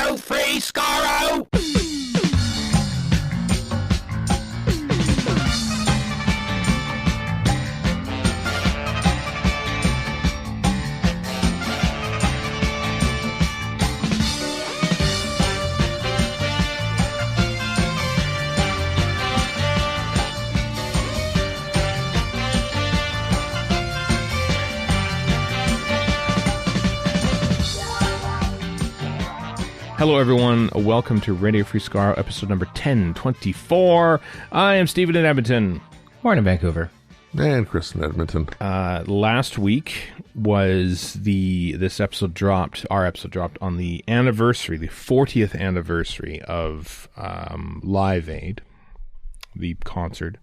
Radio Free Skaro! Hello, everyone. Welcome to Radio Free Skaro, episode number 1024. I am Stephen in Edmonton. Morning, Vancouver. And Chris in Edmonton. Last week was this episode dropped. Our episode dropped on the anniversary, the 40th anniversary of Live Aid, the concert.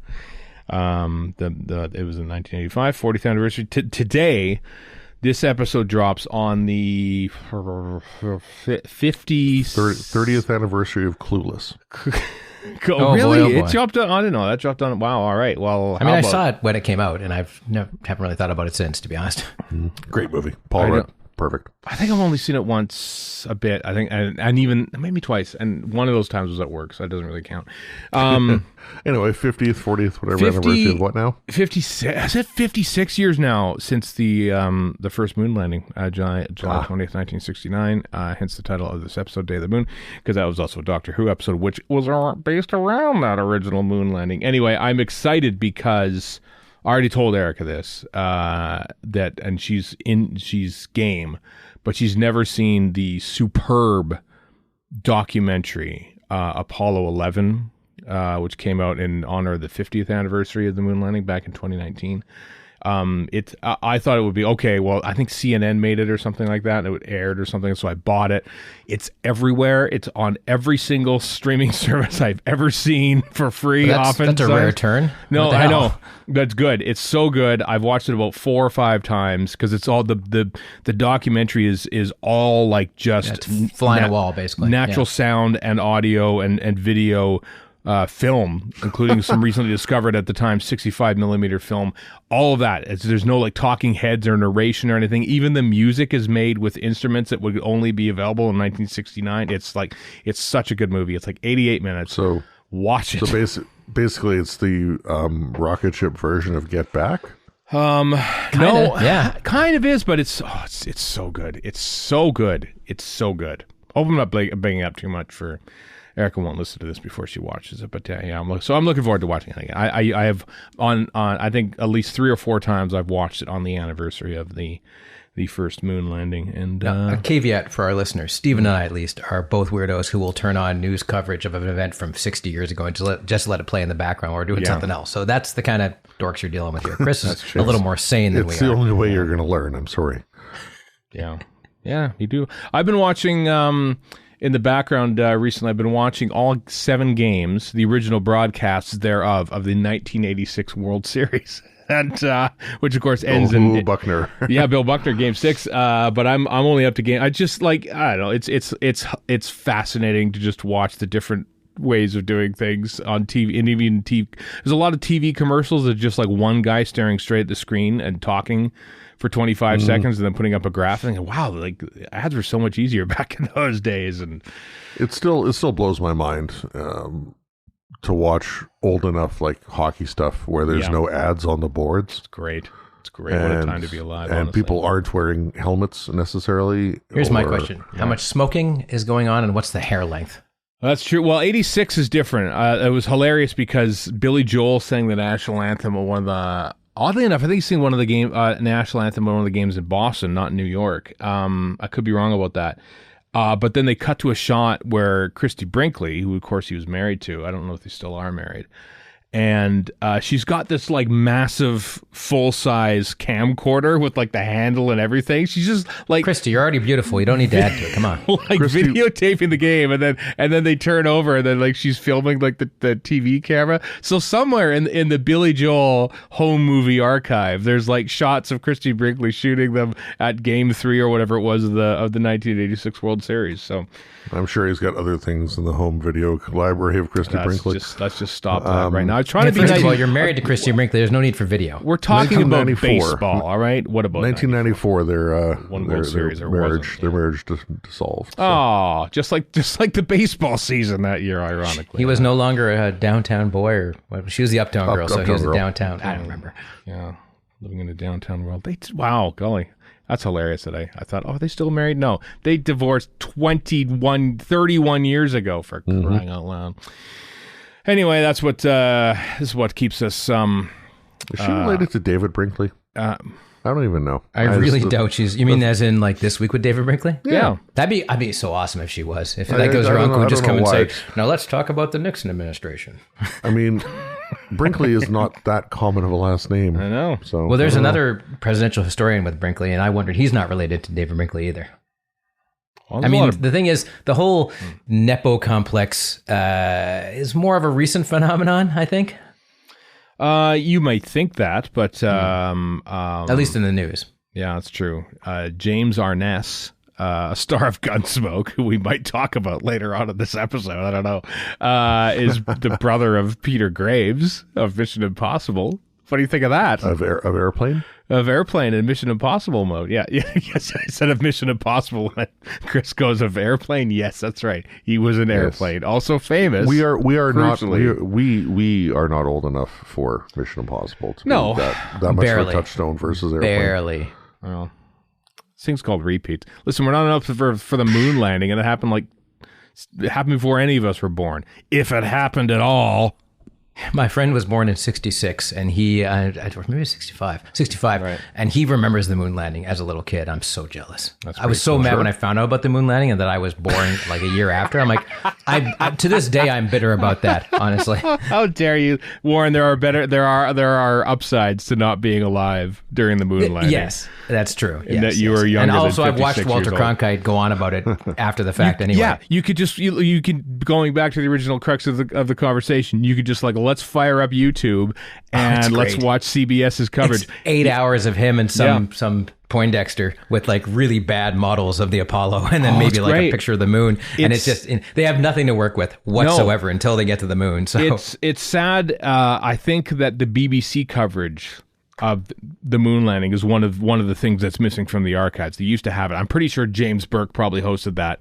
It was in 1985, 40th anniversary. Today. This episode drops on the 30th anniversary of Clueless. Oh, really? Boy, oh boy. It dropped on. I didn't know that dropped on. Wow. All right. Well, I saw it when it came out, and haven't really thought about it since, to be honest. Great movie. Paul Rudd. Perfect. I think I've only seen it once a bit. I think, and even maybe twice, and one of those times was at work, so it doesn't really count. Anyway, 50th, 40th, whatever anniversary of what now? 56. I said 56 years now since the first moon landing, July 20th, 1969. Hence the title of this episode, Day of the Moon, because that was also a Doctor Who episode, which was based around that original moon landing. Anyway, I'm excited because I already told Erica this, and she's game, but she's never seen the superb documentary, Apollo 11, which came out in honor of the 50th anniversary of the moon landing back in 2019. I thought it would be okay. Well, I think CNN made it or something like that, and it would aired or something. So I bought it. It's everywhere. It's on every single streaming service I've ever seen for free. That's a rare turn. No, I know. That's good. It's so good. I've watched it about 4 or 5 times because it's all the documentary is all like just flying a wall, basically. Natural sound and audio and video. Film, including some recently discovered at the time 65 millimeter film, all of that. There's no like talking heads or narration or anything. Even the music is made with instruments that would only be available in 1969. It's such a good movie. It's like 88 minutes. So watch it. So basically, it's the rocket ship version of Get Back. Kind of is, but it's so good. It's so good. It's so good. Hope I'm not bringing up too much for. Erica won't listen to this before she watches it, but I'm looking forward to watching it again. I have on I think at least 3 or 4 times I've watched it on the anniversary of the first moon landing. And a caveat for our listeners: Stephen and I, at least, are both weirdos who will turn on news coverage of an event from 60 years ago and just let it play in the background while we're doing something else. So that's the kind of dorks you're dealing with here. Chris is a little more sane than we are. It's the only way you're going to learn. I'm sorry. Yeah, you do. I've been watching. In the background recently, I've been watching all 7 games, the original broadcasts thereof, of the 1986 World Series, and which of course ends in Buckner. Bill Buckner, Game 6. But I'm only up to game. I don't know. It's fascinating to just watch the different ways of doing things on TV, and even TV. There's a lot of TV commercials that are just like one guy staring straight at the screen and talking for 25 seconds and then putting up a graph and wow, like ads were so much easier back in those days. And it still blows my mind to watch old enough like hockey stuff where there's no ads on the boards. It's great. What a time to be alive. And honestly. people aren't wearing helmets necessarily. Here's my question. How much smoking is going on and what's the hair length? That's true. Well, 86 is different. It was hilarious because Billy Joel sang the national anthem at one of the... Oddly enough, I think he's seen one of the national anthem at one of the games in Boston, not in New York. I could be wrong about that. But then they cut to a shot where Christy Brinkley, who of course he was married to, I don't know if they still are married, and she's got this like massive full-size camcorder with like the handle and everything. She's just like, Christy, you're already beautiful. You don't need to add to it. Come on. Like Christy, videotaping the game, and then they turn over, and then like she's filming like the TV camera. So somewhere in the Billy Joel home movie archive, there's like shots of Christy Brinkley shooting them at Game 3 or whatever it was of the 1986 World Series. So I'm sure he's got other things in the home video library of Christy Brinkley. Let's just stop that right now. was trying to be First nice. of all, you're married to Christine Brinkley. There's no need for video. We're talking about 1994. baseball, all right? What about 1994? Their World Series their or marriage, wasn't, their marriage dissolved. So. Oh, just like the baseball season that year, ironically. He was no longer a downtown boy, or what, she was the uptown girl, so he uptown was a girl. downtown. I don't remember. Yeah, living in a downtown world. Wow, golly. That's hilarious that I thought, oh, are they still married? No, they divorced 31 years ago, for crying out loud. Anyway, this is what keeps us. Is she related to David Brinkley? I don't even know. I really doubt she's. You mean as in like This Week with David Brinkley? Yeah. I'd be so awesome if she was. If that goes her uncle would just come and say, "Now let's talk about the Nixon administration." I mean, Brinkley is not that common of a last name. I know. So Well, there's another presidential historian with Brinkley, and I wondered he's not related to David Brinkley either. Well, I mean, the thing is, the whole Nepo complex is more of a recent phenomenon, I think. You might think that, but At least in the news. yeah, that's true. James Arness, a star of Gunsmoke, who we might talk about later on in this episode, I don't know, is the brother of Peter Graves of Mission Impossible. What do you think of that? of Airplane. Of Airplane in Mission Impossible mode. Yeah, yes, I said of Mission Impossible. When Chris goes of Airplane. Yes, that's right. He was an Airplane. Also famous. We are not crucially. we are not old enough for Mission Impossible to No. be that much Barely. of a touchstone versus Airplane. Barely. Well, this thing's called repeats. Listen, we're not enough for the moon landing, and it happened before any of us were born. If it happened at all. My friend was born in 66, and he, maybe 65, Right. and he remembers the moon landing as a little kid. I'm so jealous. I was so mad when I found out about the moon landing and that I was born like a year after. I'm like, I to this day, I'm bitter about that, honestly. How dare you, Warren? There are upsides to not being alive during the moon landing. Yes, that's true. And that you were younger And than also, I've watched 56 Walter years old. Cronkite go on about it after the fact anyway. Yeah, you could just you can going back to the original crux of the conversation. You could just let's fire up YouTube and let's great. watch CBS's coverage. It's 8 hours of him and some Poindexter with like really bad models of the Apollo, and then maybe like great. a picture of the moon. And it's just they have nothing to work with whatsoever until they get to the moon. So It's sad. I think that the BBC coverage of the moon landing is one of the things that's missing from the archives. They used to have it. I'm pretty sure James Burke probably hosted that.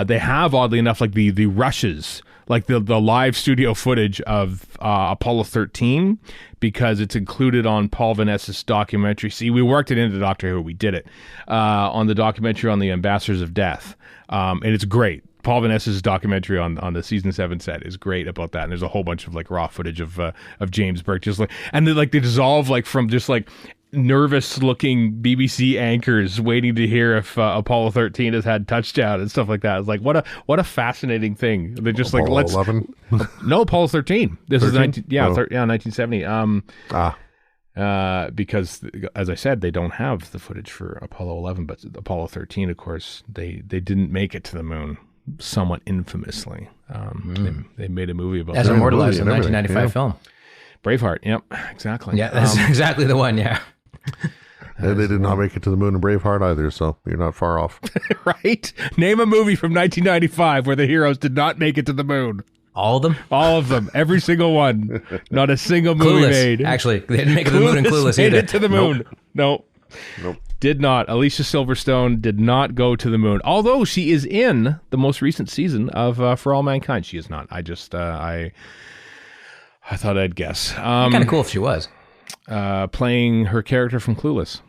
They have, oddly enough, like the rushes, like the live studio footage of Apollo 13, because it's included on Paul Van Ness's documentary. See, we worked it into Doctor Who. We did it on the documentary on the Ambassadors of Death, and it's great. Paul Van Ness's documentary on the season 7 set is great about that, and there's a whole bunch of like raw footage of James Burke, just like, and they dissolve like from just like nervous looking BBC anchors waiting to hear if Apollo 13 has had touchdown and stuff like that. It's like what a fascinating thing. They're just Apollo like 11? No, Apollo 13. This 13? is 1970. Because as I said, they don't have the footage for Apollo 11, but Apollo 13, of course, they didn't make it to the moon. Somewhat infamously, they made a movie about as that. immortalized in the and 1995 everything, film. Braveheart. Yep, exactly. Yeah, that's exactly the one. Yeah. They did not make it to the moon in Braveheart either, so you're not far off. Right? Name a movie from 1995 where the heroes did not make it to the moon. All of them? All of them. Every single one. Not a single movie Clueless. made. Actually, they didn't make it to the moon in Clueless made either. it to the moon. Nope. Did not. Alicia Silverstone did not go to the moon. Although she is in the most recent season of For All Mankind. She is not. I just, I thought I'd guess. Kind of cool if she was. Playing her character from Clueless.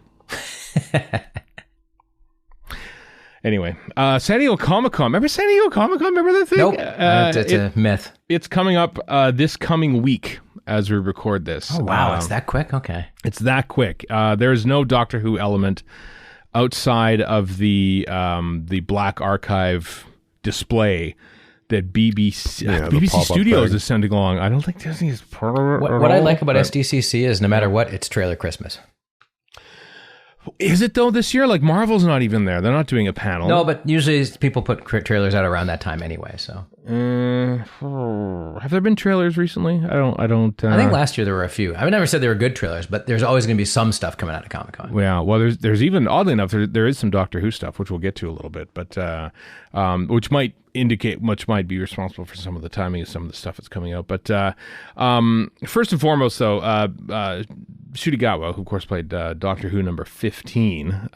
Anyway, San Diego Comic-Con. Remember San Diego Comic-Con? Remember that thing? Nope. It's a myth. It's coming up this coming week as we record this. Oh, wow. It's that quick? Okay. It's that quick. There is no Doctor Who element outside of the Black Archive display that BBC Studios is sending along. I don't think Disney is part of it. What I like about SDCC is no matter what, it's trailer Christmas. Is it though this year? Like Marvel's not even there. They're not doing a panel. No, but usually people put trailers out around that time anyway. So have there been trailers recently? I don't. I think last year there were a few. I've never said they were good trailers, but there's always going to be some stuff coming out of Comic-Con. Yeah, well, there's even oddly enough there is some Doctor Who stuff, which we'll get to a little bit, but which might indicate much might be responsible for some of the timing of some of the stuff that's coming out. But first and foremost, though, Ncuti Gatwa, who of course played Doctor Who number 15,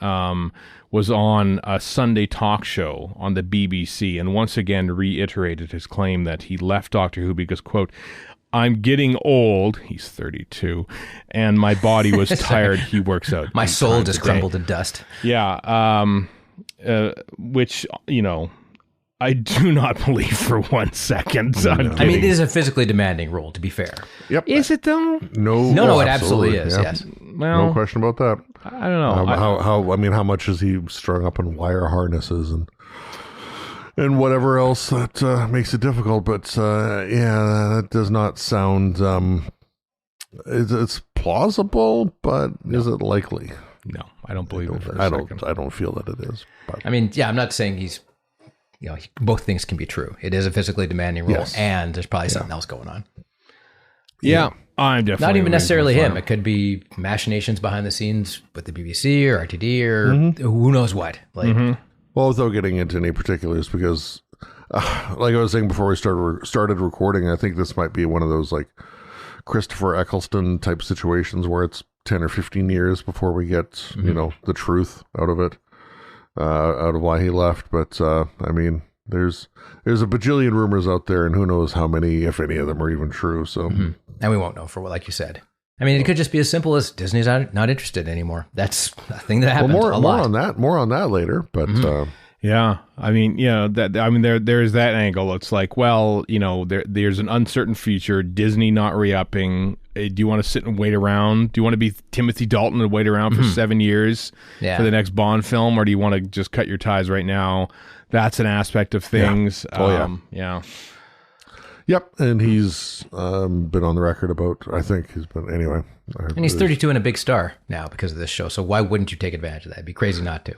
was on a Sunday talk show on the BBC and once again reiterated his claim that he left Doctor Who because, quote, I'm getting old, he's 32, and my body was tired. He works out. My soul just crumbled to dust. Yeah, which, you know, I do not believe for 1 second. So I mean, it is a physically demanding role, to be fair. Yep. Is it though? No, it absolutely is. Yeah. Yes. Well, No question about that. I don't know. How much is he strung up in wire harnesses and whatever else that makes it difficult? But yeah, that does not sound. It's plausible, but is it likely? No, I don't believe it for a second. I don't feel that it is. But. I mean, yeah, I'm not saying he's. You know, both things can be true. It is a physically demanding role, and there's probably something else going on. Yeah, I'm definitely not even necessarily him. It could be machinations behind the scenes with the BBC or RTD or who knows what. Like, well, without getting into any particulars, because like I was saying before we started recording, I think this might be one of those like Christopher Eccleston type situations where it's 10 or 15 years before we get you know the truth out of it. Out of why he left, but I mean, there's a bajillion rumors out there, and who knows how many, if any of them, are even true. So, and we won't know for what, like you said. I mean, it could just be as simple as Disney's not interested anymore. That's a thing that happens a lot. More on that later. But yeah, I mean, there's that angle. It's like, well, you know, there's an uncertain future. Disney not re-upping. Do you want to sit and wait around? Do you want to be Timothy Dalton and wait around for 7 years for the next Bond film, or do you want to just cut your ties right now? That's an aspect of things. Yeah. Yep, and he's been on the record about. I think he's been anyway. And he's 32 and a big star now because of this show. So why wouldn't you take advantage of that? It'd be crazy not to.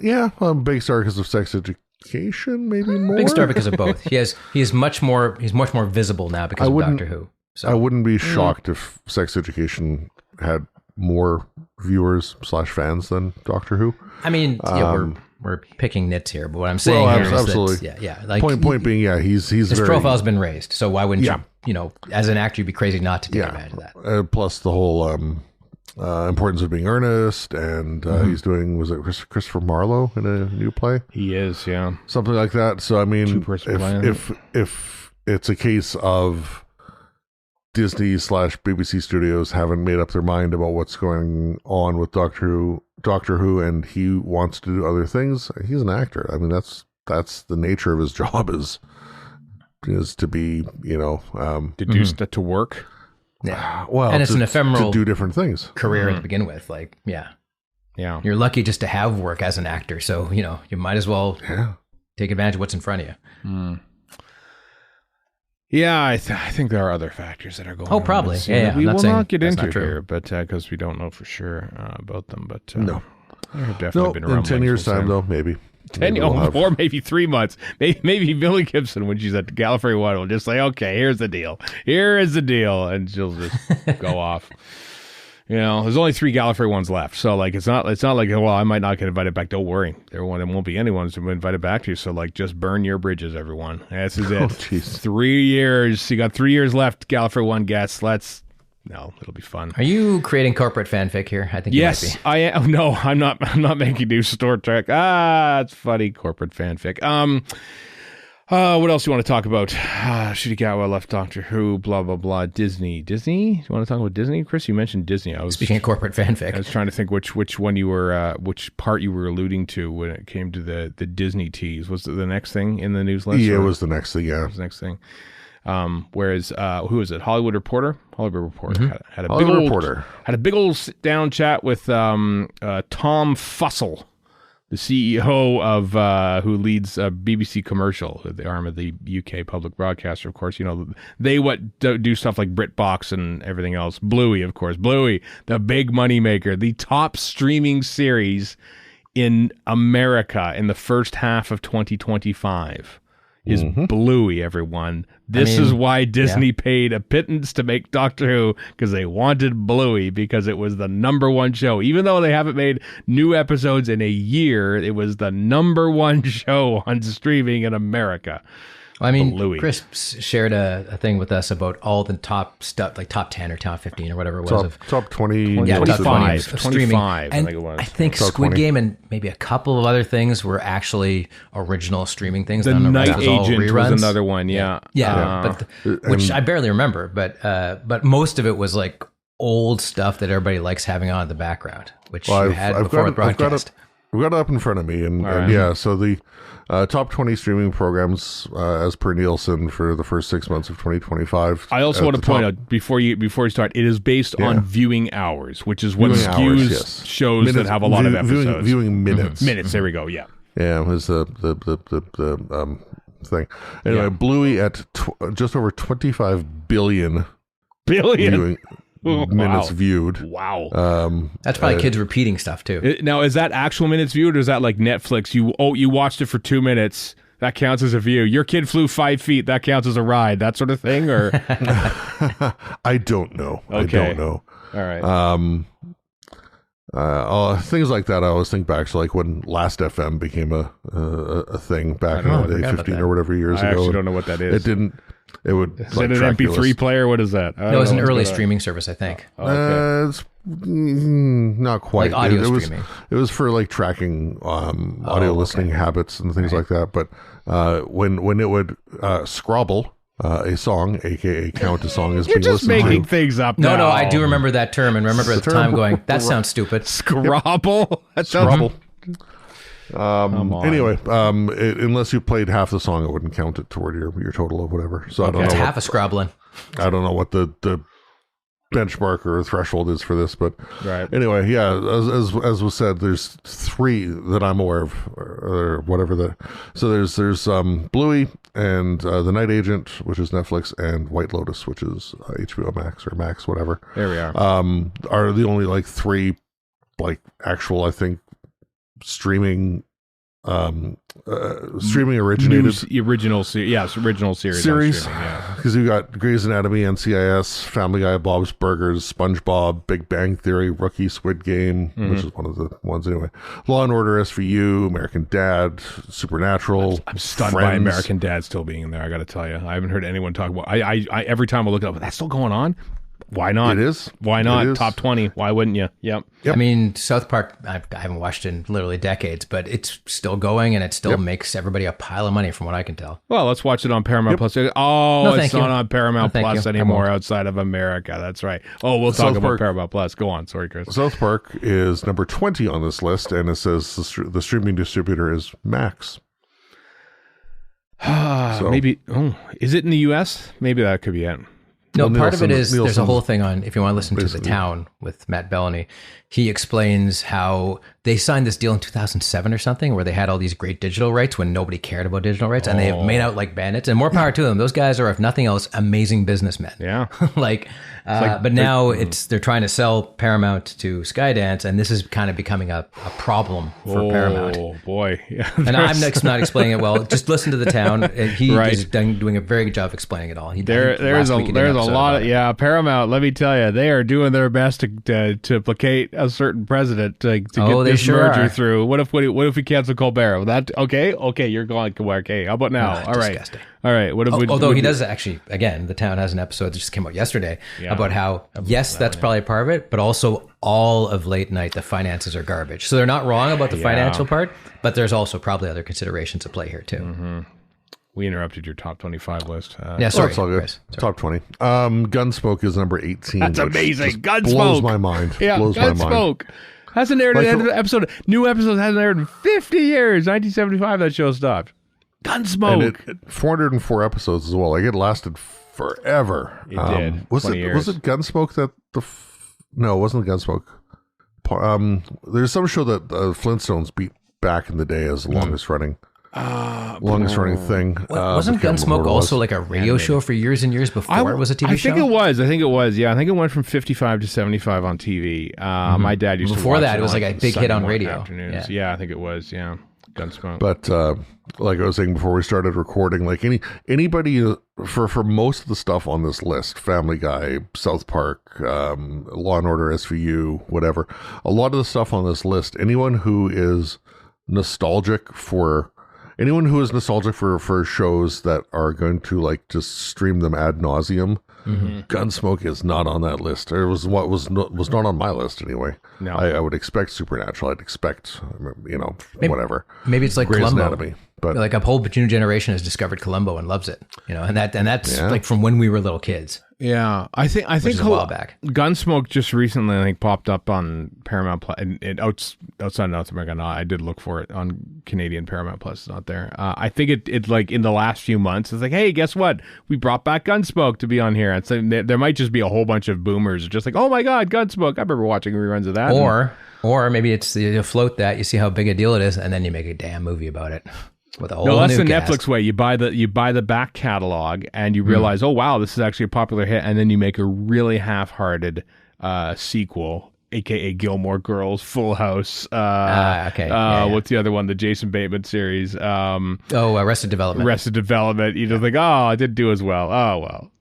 Yeah, big star because of Sex Education, maybe more. Big star because of both. He's much more visible now because of Doctor Who. So I wouldn't be shocked if Sex Education had more viewers / fans than Doctor Who. I mean, we're picking nits here, but what I'm saying here is absolutely. that like point being, he's his profile's been raised. So why wouldn't you know, as an actor, you'd be crazy not to take advantage of that. Plus the whole importance of being earnest, and he's doing, was it Christopher Marlowe in a new play? He is, yeah, something like that. So I mean, if it's a case of Disney / BBC Studios haven't made up their mind about what's going on with Doctor Who, and he wants to do other things, he's an actor. I mean, that's the nature of his job is to be, you know, to do stuff, to work. Yeah. Well, and it's an ephemeral to do different things career to begin with. Like, yeah. You're lucky just to have work as an actor. So, you know, you might as well take advantage of what's in front of you. Yeah, I think there are other factors that are going on. Oh, probably. Yeah. We will not get into here, but because we don't know for sure about them. But no, there have definitely been in 10 years' time, though, maybe. 10 or maybe 3 months. Maybe Billy Gibson, when she's at Gallifrey One, will just say, "Okay, here's the deal. Here is the deal," and she'll just go off. You know, there's only 3 Gallifrey ones left, so like it's not like, well, I might not get invited back. Don't worry, there won't be anyone to be invited back to you. So like, just burn your bridges, everyone. This is it. Oh, jeez. 3 years. You got 3 years left. Gallifrey One guests. No, it'll be fun. Are you creating corporate fanfic here? I think yes, you might be. I am. No, I'm not. I'm not making new Star Trek. It's funny corporate fanfic. What else do you want to talk about? Ncuti Gatwa left Doctor Who. Blah blah blah. Disney. You want to talk about Disney, Chris? You mentioned Disney. Speaking of corporate fanfic, I was trying to think which one you were, which part you were alluding to when it came to the Disney tease. Was it the next thing in the news list? Yeah, it was the next thing. Yeah, it was the next thing. Whereas who is it? Hollywood Reporter had a big old sit down chat with Tom Fussell, the CEO of who leads BBC Commercial, the arm of the UK public broadcaster, of course. You know, they do stuff like BritBox and everything else. Bluey, of course. Bluey, the big money maker, the top streaming series in America in the first half of 2025 is Bluey, everyone. This is why Disney paid a pittance to make Doctor Who, because they wanted Bluey, because it was the #1 show. Even though they haven't made new episodes in a year, it was the #1 show on streaming in America. Well, I mean, Bluey. Chris shared a thing with us about all the top stuff, like top 10 or top 15 or whatever it was. Top 20. Yeah, top 20 of 25, streaming. I And think it was. I think Top Squid 20. Game and maybe a couple of other things were actually original streaming things. The None of Night it was all Agent was reruns. another one, yeah. Which I barely remember, but most of it was like old stuff that everybody likes having on in the background, which you had before the broadcast. I've got it up in front of me, and yeah, so the top 20 streaming programs as per Nielsen for the first 6 months of 2025. I also want to point out before you start, it is based on viewing hours, which is what Viewing skews hours, yes. shows that have a lot of episodes. Viewing minutes. Minutes, there we go, yeah. Yeah, was the thing. Anyway, Bluey at just over 25 billion Billion? minutes viewed. Wow. That's probably kids repeating stuff too. Now, is that actual minutes viewed, or is that like Netflix? You watched it for 2 minutes, that counts as a view. Your kid flew 5 feet, that counts as a ride, that sort of thing? Or I don't know. Okay. I don't know. All right. Things like that. I always think back to like when Last FM became a thing back in the day, 15 or whatever years ago. I actually don't know what that is. It would. Is it an MP3 player? What is that? No, it was an early streaming service, I think. It's not quite. Like audio streaming. It was for like tracking audio listening habits and things like that. But when it would scrabble a song, aka count a song as You're being just listened making to. things up. No, now. I do remember that term, and remember at the time going, "That sounds stupid." Scrabble. That sounds Scrabble. on. Anyway, unless you played half the song, it wouldn't count it toward your total of whatever. So I don't It's know. half a scrabbling. I don't know what the benchmark or threshold is for this, but Right. anyway, yeah, as was said, there's 3 that I'm aware of, or whatever so there's Bluey and The Night Agent, which is Netflix, and White Lotus, which is HBO Max or Max, whatever. There we are. Are the only like 3 like actual, I think, streaming originated Original series. on streaming, yeah. because you got Grey's Anatomy, NCIS, Family Guy, Bob's Burgers, SpongeBob, Big Bang Theory, Rookie, Squid Game, which is one of the ones anyway. Law and Order, SVU, American Dad, Supernatural. I'm stunned Friends. by American Dad still being in there. I got to tell you, I haven't heard anyone talk about. I every time I look it up, that's still going on. Why not? It is. Why not? It is. Top 20. Why wouldn't you? Yep. I mean, South Park, I haven't watched in literally decades, but it's still going, and it still makes everybody a pile of money from what I can tell. Well, let's watch it on Paramount Plus. Oh, No, it's thank not you. on Paramount No, thank Plus you. I anymore won't. outside of America. That's right. Oh, we'll South talk about Park- Paramount Plus. Go on. Sorry, Chris. South Park is number 20 on this list, and it says the streaming distributor is Max. So- Maybe. Oh, is it in the U.S.? Maybe that could be it. No, Well, part of it is there's a Nielsen's whole thing on, if you want to listen to The basically- Town with Matt Bellany, he explains how they signed this deal in 2007 or something where they had all these great digital rights when nobody cared about digital rights, and they have made out like bandits, and more power to them. Those guys are, if nothing else, amazing businessmen. Yeah. But now they're trying to sell Paramount to Skydance, and this is kind of becoming a problem for Paramount. Oh, boy. Yeah. And I'm not explaining it well. Just listen to The Town. He Right. is doing a very good job of explaining it all. There's a lot of Paramount. Let me tell you, they are doing their best to placate a certain president to get they this sure merger are. through. What if we cancel Colbert? Well, that okay? You're going okay. How about now? All right, disgusting. all right. What if we? Although he does actually, again, The Town has an episode that just came out yesterday about how, yes, that's probably part of it, but also all of late night, the finances are garbage. So they're not wrong about the financial part, but there's also probably other considerations at play here too. We interrupted your top 25 list. Yeah, sorry, It's all good. Chris. Sorry. Top 20. Gunsmoke is number 18. That's which amazing. just Gunsmoke blows my mind. Yeah, blows my mind. Gunsmoke hasn't aired Like an episode. New episodes hasn't aired in 50 years. 1975, that show stopped. And Gunsmoke. it 404 episodes as well. Like it lasted forever. It did. Was 20 it years. was it Gunsmoke that no, it wasn't Gunsmoke. There's some show that Flintstones beat back in the day as the longest running thing. Wasn't Gunsmoke also like a radio show for years and years before it was a TV show? I think it was. Yeah, I think it went from 55 to 75 on TV. My dad used to before watch that. It was like a big hit on radio. Afternoons. Yeah, I think it was. Yeah, Gunsmoke. But like I was saying before we started recording, like anybody for most of the stuff on this list, Family Guy, South Park, Law and Order SVU, whatever, a lot of the stuff on this list, anyone who is nostalgic for shows that are going to like just stream them ad nauseum, Gunsmoke is not on that list. It was was not on my list anyway. No, I would expect Supernatural. I'd expect whatever. Maybe it's like Grey's Columbo. Anatomy, but like a whole new generation has discovered Columbo and loves it. And that's like from when we were little kids. Yeah, I think a while back. Gunsmoke just recently, I think, popped up on Paramount Plus. And outside North America, no, I did look for it on Canadian Paramount Plus. It's not there. I think it like in the last few months, it's like, hey, guess what? We brought back Gunsmoke to be on here. And so there might just be a whole bunch of boomers just like, oh my god, Gunsmoke! I remember watching reruns of that. Or maybe it's you float that, you see how big a deal it is, and then you make a damn movie about it. With a whole that's new the cast. Netflix way. You buy the back catalog and you realize, oh wow, this is actually a popular hit, and then you make a really half-hearted sequel, aka Gilmore Girls, Full House. What's the other one? The Jason Bateman series. Arrested Development. Arrested Development. You just think, oh, I didn't do as well. Oh well.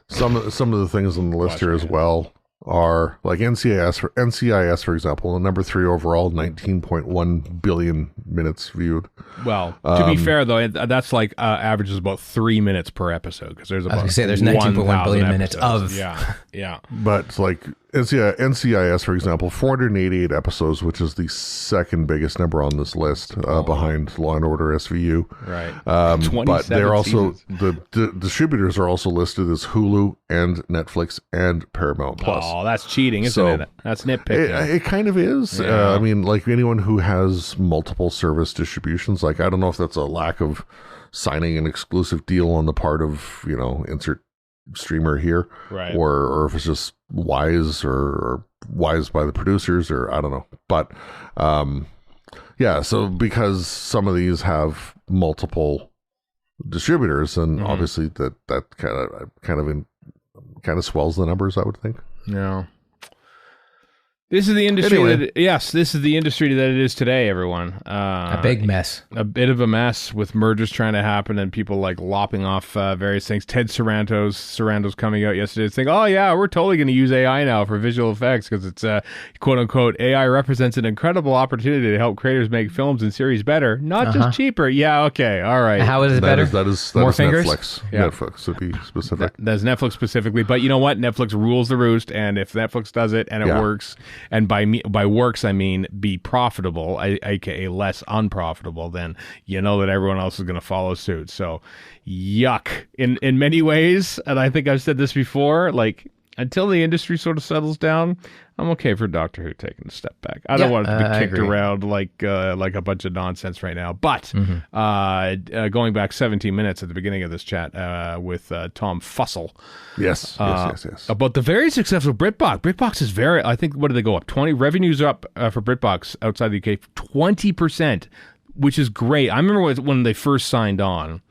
Some of the things on the list here as well are like NCIS, for example, number 3 overall, 19.1 billion minutes viewed. Well, to be fair though, that's like averages about 3 minutes per episode because there's about there's 19.1 billion minutes of yeah. But like NCIS, for example, 488 episodes, which is the second biggest number on this list, behind Law and Order SVU. Right. But they're also the distributors are also listed as Hulu and Netflix and Paramount Plus. Oh, that's cheating, isn't it? That's nitpicking. It kind of is. Yeah. I mean, like anyone who has multiple service distributions, like I don't know if that's a lack of signing an exclusive deal on the part of insert streamer here, right? Or if it's just wise or wise by the producers, or I don't know. But so because some of these have multiple distributors, and obviously that kind of swells the numbers, I would think. Yeah. This is the industry this is the industry that it is today, everyone. A big mess. A bit of a mess with mergers trying to happen and people like lopping off various things. Ted Sarandos coming out yesterday saying, oh yeah, we're totally going to use AI now for visual effects because it's quote unquote AI represents an incredible opportunity to help creators make films and series better, not just cheaper. Yeah, okay, all right. How is it better? That is more fingers? Netflix. Yeah. Netflix to be specific. That's Netflix specifically, but you know what? Netflix rules the roost, and if Netflix does it and it works, and by works I mean be profitable, aka less unprofitable, then you know that everyone else is going to follow suit. So yuck in many ways, and I think I've said this before, like until the industry sort of settles down, I'm okay for Doctor Who taking a step back. I don't want it to be kicked around like a bunch of nonsense right now. But going back 17 minutes at the beginning of this chat with Tom Fussell. Yes. About the very successful BritBox. BritBox is I think, what did they go up? 20 revenues are up for BritBox outside the UK, 20%, which is great. I remember when they first signed on,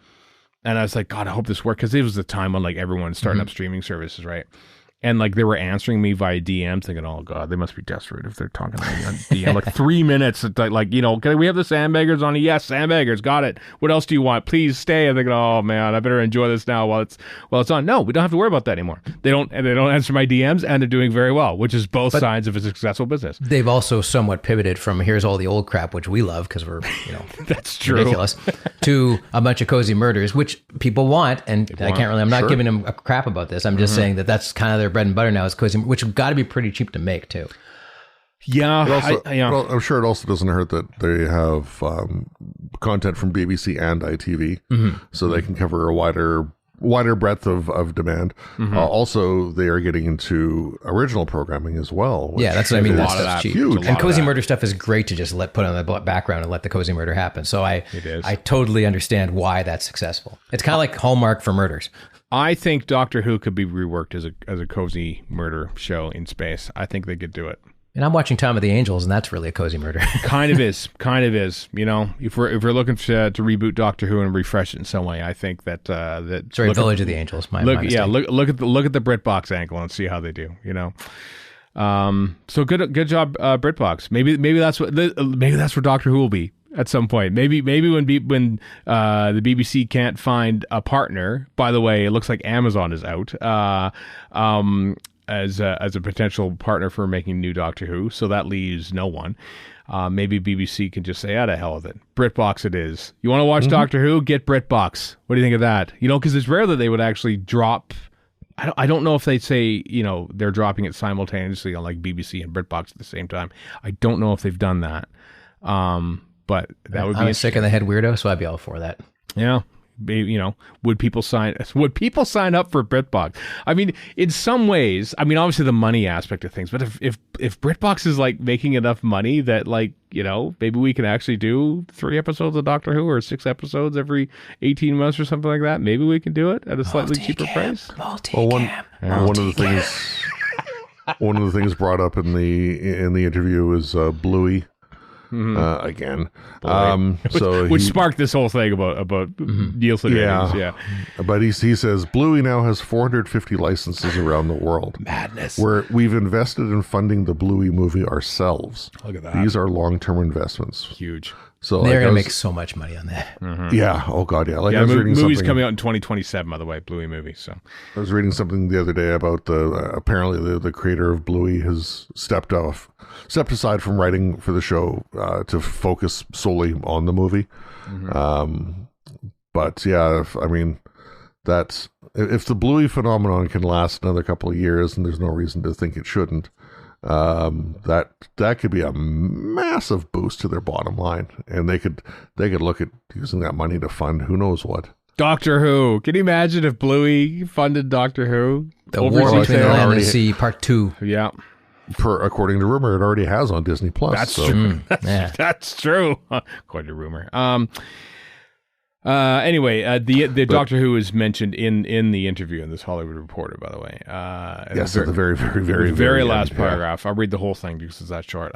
and I was like, God, I hope this works, because it was the time when like everyone was starting up streaming services, right? And like they were answering me via DM, thinking, "Oh God, they must be desperate if they're talking to me on DM." Like 3 minutes, like can we have the sandbaggers on? Yes, sandbaggers, got it. What else do you want? Please stay. I'm thinking, oh man, I better enjoy this now while it's on. No, we don't have to worry about that anymore. They don't answer my DMs, and they're doing very well, which is both signs of a successful business. They've also somewhat pivoted from here's all the old crap, which we love because we're that's true, ridiculous, to a bunch of cozy murders, which people want, and I'm not giving them a crap about this. I'm just saying that's kind of their bread and butter now, is cozy, which have got to be pretty cheap to make too. Yeah, well, I'm sure it also doesn't hurt that they have content from BBC and ITV, so they can cover a wider breadth of demand. Also, they are getting into original programming as well. That's what I mean. That stuff's cheap. Huge. And cozy murder stuff is great to just put on the background and let the cozy murder happen. So I totally understand why that's successful. It's kind of like Hallmark for murders. I think Doctor Who could be reworked as a cozy murder show in space. I think they could do it. And I'm watching Time of the Angels, and that's really a cozy murder. Kind of is. You know, if we're looking to reboot Doctor Who and refresh it in some way, I think that Sorry, Village of the Angels. My look mistake. at the BritBox angle and see how they do. You know, so good job, BritBox. Maybe that's where Doctor Who will be at some point. Maybe when the BBC can't find a partner. By the way, it looks like Amazon is out. As a potential partner for making new Doctor Who, so that leaves no one. Maybe BBC can just say, "Ah, the hell with it, BritBox it is." You want to watch Doctor Who? Get BritBox. What do you think of that? You know, because it's rare that they would actually drop. I don't know if they'd say, you know, they're dropping it simultaneously on like BBC and BritBox at the same time. I don't know if they've done that, but that would be. I'm a sick in the head weirdo, so I'd be all for that. Yeah. You know, would people sign up for BritBox? I mean, in some ways, I mean, obviously the money aspect of things, but if BritBox is like making enough money that, like, you know, maybe we can actually do 3 episodes of Doctor Who or 6 episodes every 18 months or something like that, maybe we can do it at a slightly cheaper price. Well, one of the things brought up in the interview is Bluey. Again, so which sparked this whole thing about Nielsen ratings. Yeah, but he says Bluey now has 450 licenses around the world. Madness. Where we've invested in funding the Bluey movie ourselves. Look at that. These are long-term investments. Huge. So they're going to make so much money on that. Yeah. Oh God. Yeah. Like I was the reading movie's something, coming out in 2027, by the way, Bluey movie. So I was reading something the other day about apparently the creator of Bluey has stepped aside from writing for the show to focus solely on the movie. But yeah, if the Bluey phenomenon can last another couple of years, and there's no reason to think it shouldn't, that could be a massive boost to their bottom line, and they could look at using that money to fund who knows what. Doctor Who. Can you imagine if Bluey funded Doctor Who? The War Between the Land and the Sea Part 2. Yeah. According to rumor, it already has on Disney Plus. That's true. That's true. According to rumor. Anyway, the Doctor Who is mentioned in the interview in this Hollywood Reporter, by the way. Yes, at the very last paragraph. I'll read the whole thing because it's that short.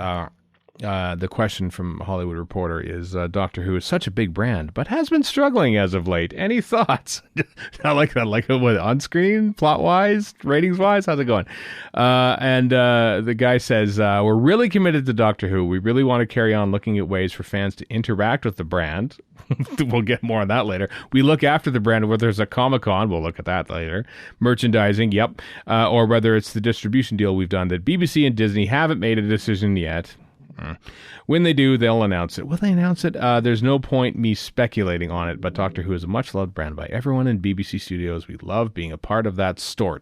The question from Hollywood Reporter is, Doctor Who is such a big brand, but has been struggling as of late. Any thoughts? I like that. Like what, on screen, plot wise, ratings wise, how's it going? And the guy says, we're really committed to Doctor Who. We really want to carry on looking at ways for fans to interact with the brand. We'll get more on that later. We look after the brand, whether there's a Comic-Con, we'll look at that later. Merchandising, yep. Or whether it's the distribution deal we've done that BBC and Disney haven't made a decision yet. When they do, they'll announce it. Will they announce it? There's no point me speculating on it, but Doctor Who is a much-loved brand by everyone in BBC Studios. We love being a part of that story.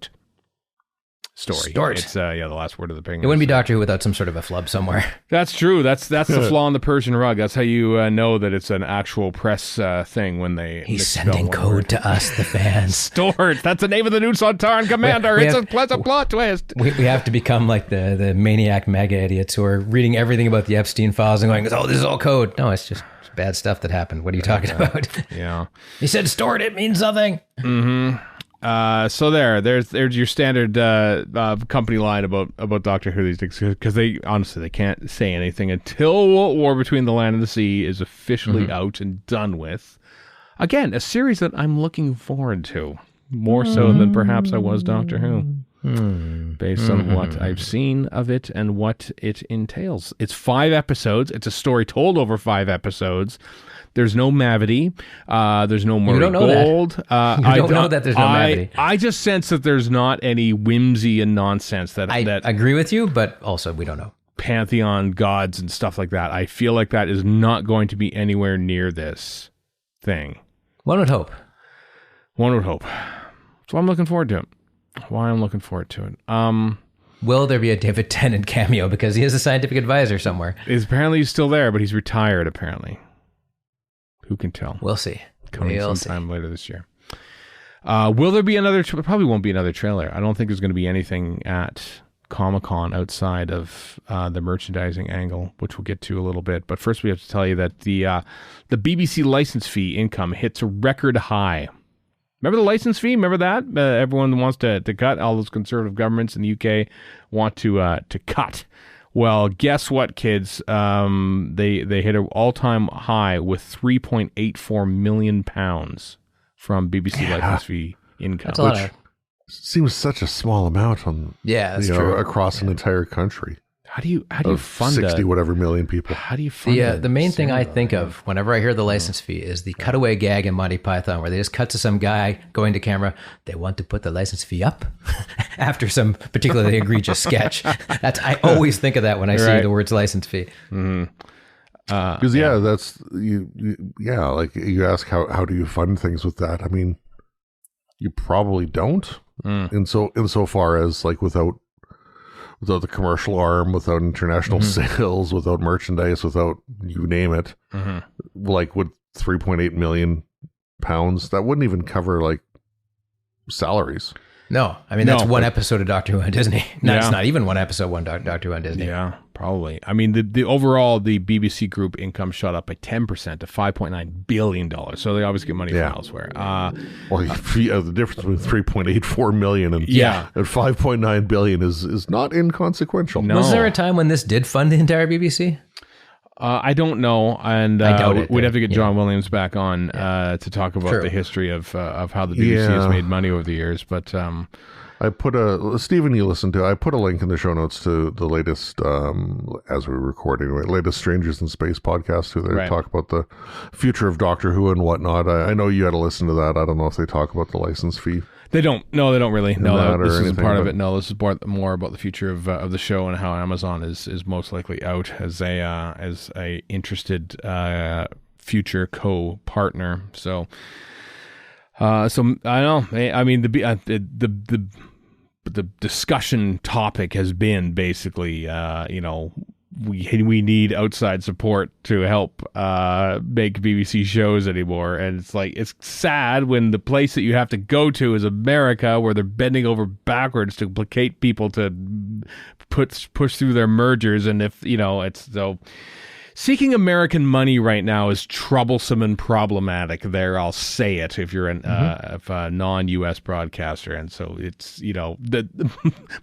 It's the last word of the penguin. It wouldn't be Doctor Who without some sort of a flub somewhere. That's true. That's the flaw in the Persian rug. That's how you know that it's an actual press thing when they. He's sending code to us, the fans. Stort. That's the name of the new Sontaran commander. It's a pleasant plot twist. We have to become like the maniac mega idiots who are reading everything about the Epstein files and going, "Oh, this is all code." No, it's just bad stuff that happened. What are you talking about? Yeah. He said, "Stort. It means nothing." Mm-hmm. So there's your standard company line about Doctor Who these days, because they can't say anything until War Between the Land and the Sea is officially out and done with. Again, a series that I'm looking forward to more so than perhaps I was Doctor Who, based on what I've seen of it and what it entails. It's 5 episodes. It's a story told over 5 episodes. There's no Mavity. There's no Murray Gold. You don't know that there's no Mavity. I just sense that there's not any whimsy and nonsense that I agree with you, but also we don't know. Pantheon gods and stuff like that. I feel like that is not going to be anywhere near this thing. One would hope. So I'm looking forward to it. Will there be a David Tennant cameo? Because he is a scientific advisor somewhere. Apparently he's still there, but he's retired apparently. Who can tell? We'll see. Coming sometime later this year. Will there be another? Probably won't be another trailer. I don't think there's going to be anything at Comic-Con outside of the merchandising angle, which we'll get to a little bit. But first, we have to tell you that the BBC license fee income hits a record high. Remember the license fee? Remember that? Everyone wants to cut. All those conservative governments in the UK want to cut Well, guess what, kids? They hit an all-time high with £3.84 million from BBC license fee income. That's a lot of... Seems such a small amount on that's true. across an entire country. How do you fund 60 whatever million people? How do you fund the main thing I think of whenever I hear the license fee is the cutaway gag in Monty Python where they just cut to some guy going to camera. They want to put the license fee up after some particularly egregious sketch. I always think of that when I see the words license fee. Because that's you. Like you ask how do you fund things with that? I mean, you probably don't. Insofar as like without the commercial arm, without international sales, without merchandise, without you name it, like with 3.8 million pounds, that wouldn't even cover like salaries. No, I mean, that's one episode of Doctor Who on Disney. It's not even one episode, Doctor Who on Disney. Yeah, probably. I mean, the overall, the BBC Group income shot up by 10% to $5.9 billion. So they obviously get money from elsewhere. The difference between 3.84 million and 5.9 billion is not inconsequential. No. Was there a time when this did fund the entire BBC? I don't know, and I doubt it. We'd have to get John Williams back on to talk about the history of how the BBC has made money over the years. But I put Stephen, you listen to. I put a link in the show notes to the latest, as we were recording, latest Strangers in Space podcast. Who they talk about the future of Doctor Who and whatnot. I know you had to listen to that. I don't know if they talk about the license fee. They don't. No, they don't really. No, this isn't part of it. No, this is more about the future of the show and how Amazon is most likely out as a interested future co-partner. So I don't know. I mean, the discussion topic has been basically, we need outside support to help make BBC shows anymore. And it's like, it's sad when the place that you have to go to is America, where they're bending over backwards to placate people to push through their mergers. And if, it's so... Seeking American money right now is troublesome and problematic. There, I'll say it. If you're a non-U.S. broadcaster, and so it's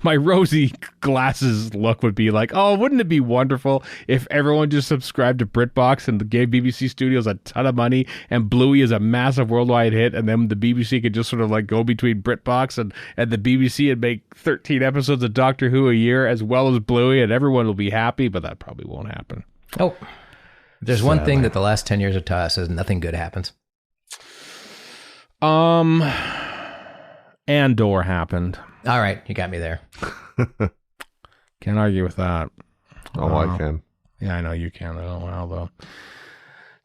my rosy glasses look would be like, oh, wouldn't it be wonderful if everyone just subscribed to BritBox and gave BBC Studios a ton of money, and Bluey is a massive worldwide hit, and then the BBC could just sort of like go between BritBox and the BBC and make 13 episodes of Doctor Who a year as well as Bluey, and everyone will be happy. But that probably won't happen. Oh, there's one thing that the last 10 years have taught us is nothing good happens. Andor happened. All right, you got me there. Can't argue with that. I can. Yeah, I know you can. I don't know how, though.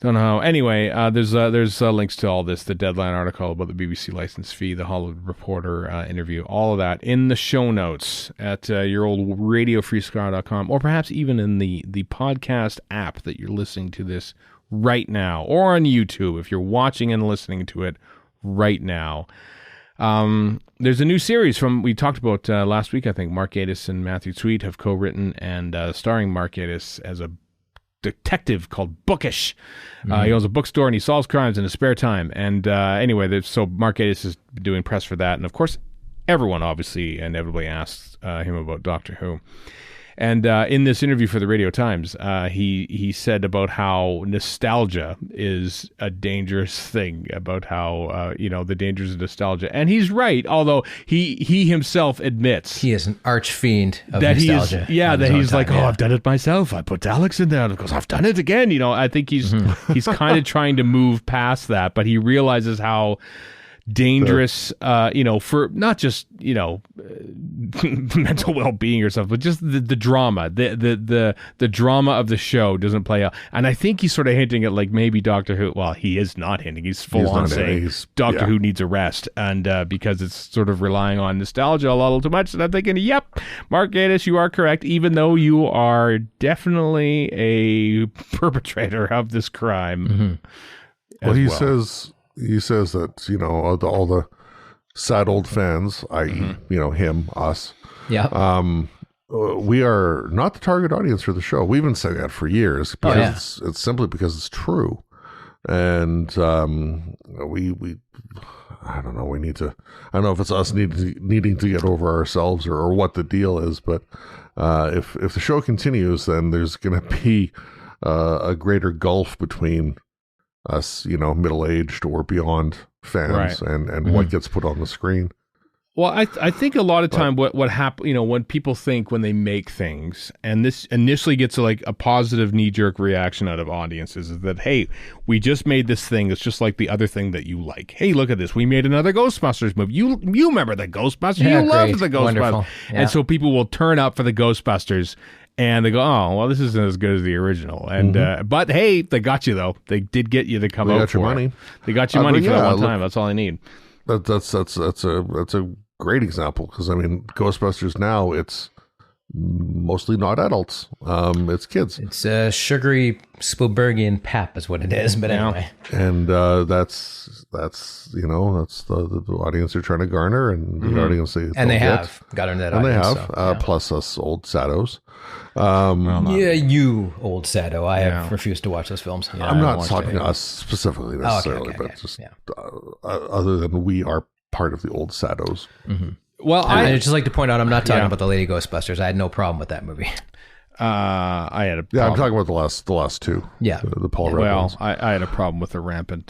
Don't know how. Anyway, there's links to all this, the Deadline article about the BBC license fee, the Hollywood Reporter interview, all of that in the show notes at your old radiofreescar.com, or perhaps even in the podcast app that you're listening to this right now, or on YouTube if you're watching and listening to it right now. There's a new series we talked about last week, I think. Mark Gatiss and Matthew Sweet have co-written and starring Mark Gatiss as a detective called Bookish. He owns a bookstore and he solves crimes in his spare time. And anyway, so Mark Gatiss is doing press for that. And of course, everyone obviously inevitably asks him about Doctor Who. And in this interview for the Radio Times, he said about how nostalgia is a dangerous thing, about how, the dangers of nostalgia. And he's right, although he himself admits... He is an arch fiend of nostalgia. He's like, I've done it myself. I put Alex in there. And of course, I've done it again. I think he's kind of trying to move past that, but he realizes how dangerous, for not just, mental well-being or something, but just the drama, the drama of the show doesn't play out. And I think he's sort of hinting at like maybe Doctor Who, well, he is not hinting, he's full on saying Doctor Who needs a rest. And because it's sort of relying on nostalgia a little too much. And I'm thinking, yep, Mark Gatiss, you are correct, even though you are definitely a perpetrator of this crime. Well, he says that, all the sad old fans, i.e., him, us, we are not the target audience for the show. We've been saying that for years. It's simply because it's true. And we I don't know. I don't know if it's us needing to get over ourselves or what the deal is, but if the show continues, then there's going to be a greater gulf between us, middle-aged or beyond fans, right. and what gets put on the screen. Well, I think a lot of time what happen, when people think when they make things, and this initially gets like a positive knee-jerk reaction out of audiences, is that, hey, we just made this thing. It's just like the other thing that you like. Hey, look at this. We made another Ghostbusters movie. You remember the Ghostbusters? Yeah, you loved the Ghostbusters. Wonderful. Yeah. And so people will turn up for the Ghostbusters. And they go, oh, well, this isn't as good as the original. And but hey, they got you though. They did get you to come out. They got your money. They got you money for that one time. That's all I need. That's a great example, because I mean, Ghostbusters now, it's mostly not adults. It's kids. It's sugary Spielbergian pap is what it is. But anyway, and that's the audience they're trying to garner, and the audience and they have gotten that. And audience, they have plus us old saddos. You old sado. I have refused to watch those films. Yeah, I'm not talking to us specifically necessarily, other than we are part of the old saddos. Mm-hmm. Well, I'd just like to point out, I'm not talking about the Lady Ghostbusters. I had no problem with that movie. I had a problem. Yeah, I'm talking about the last two. Yeah, the Paul Rudd ones. I had a problem with the rampant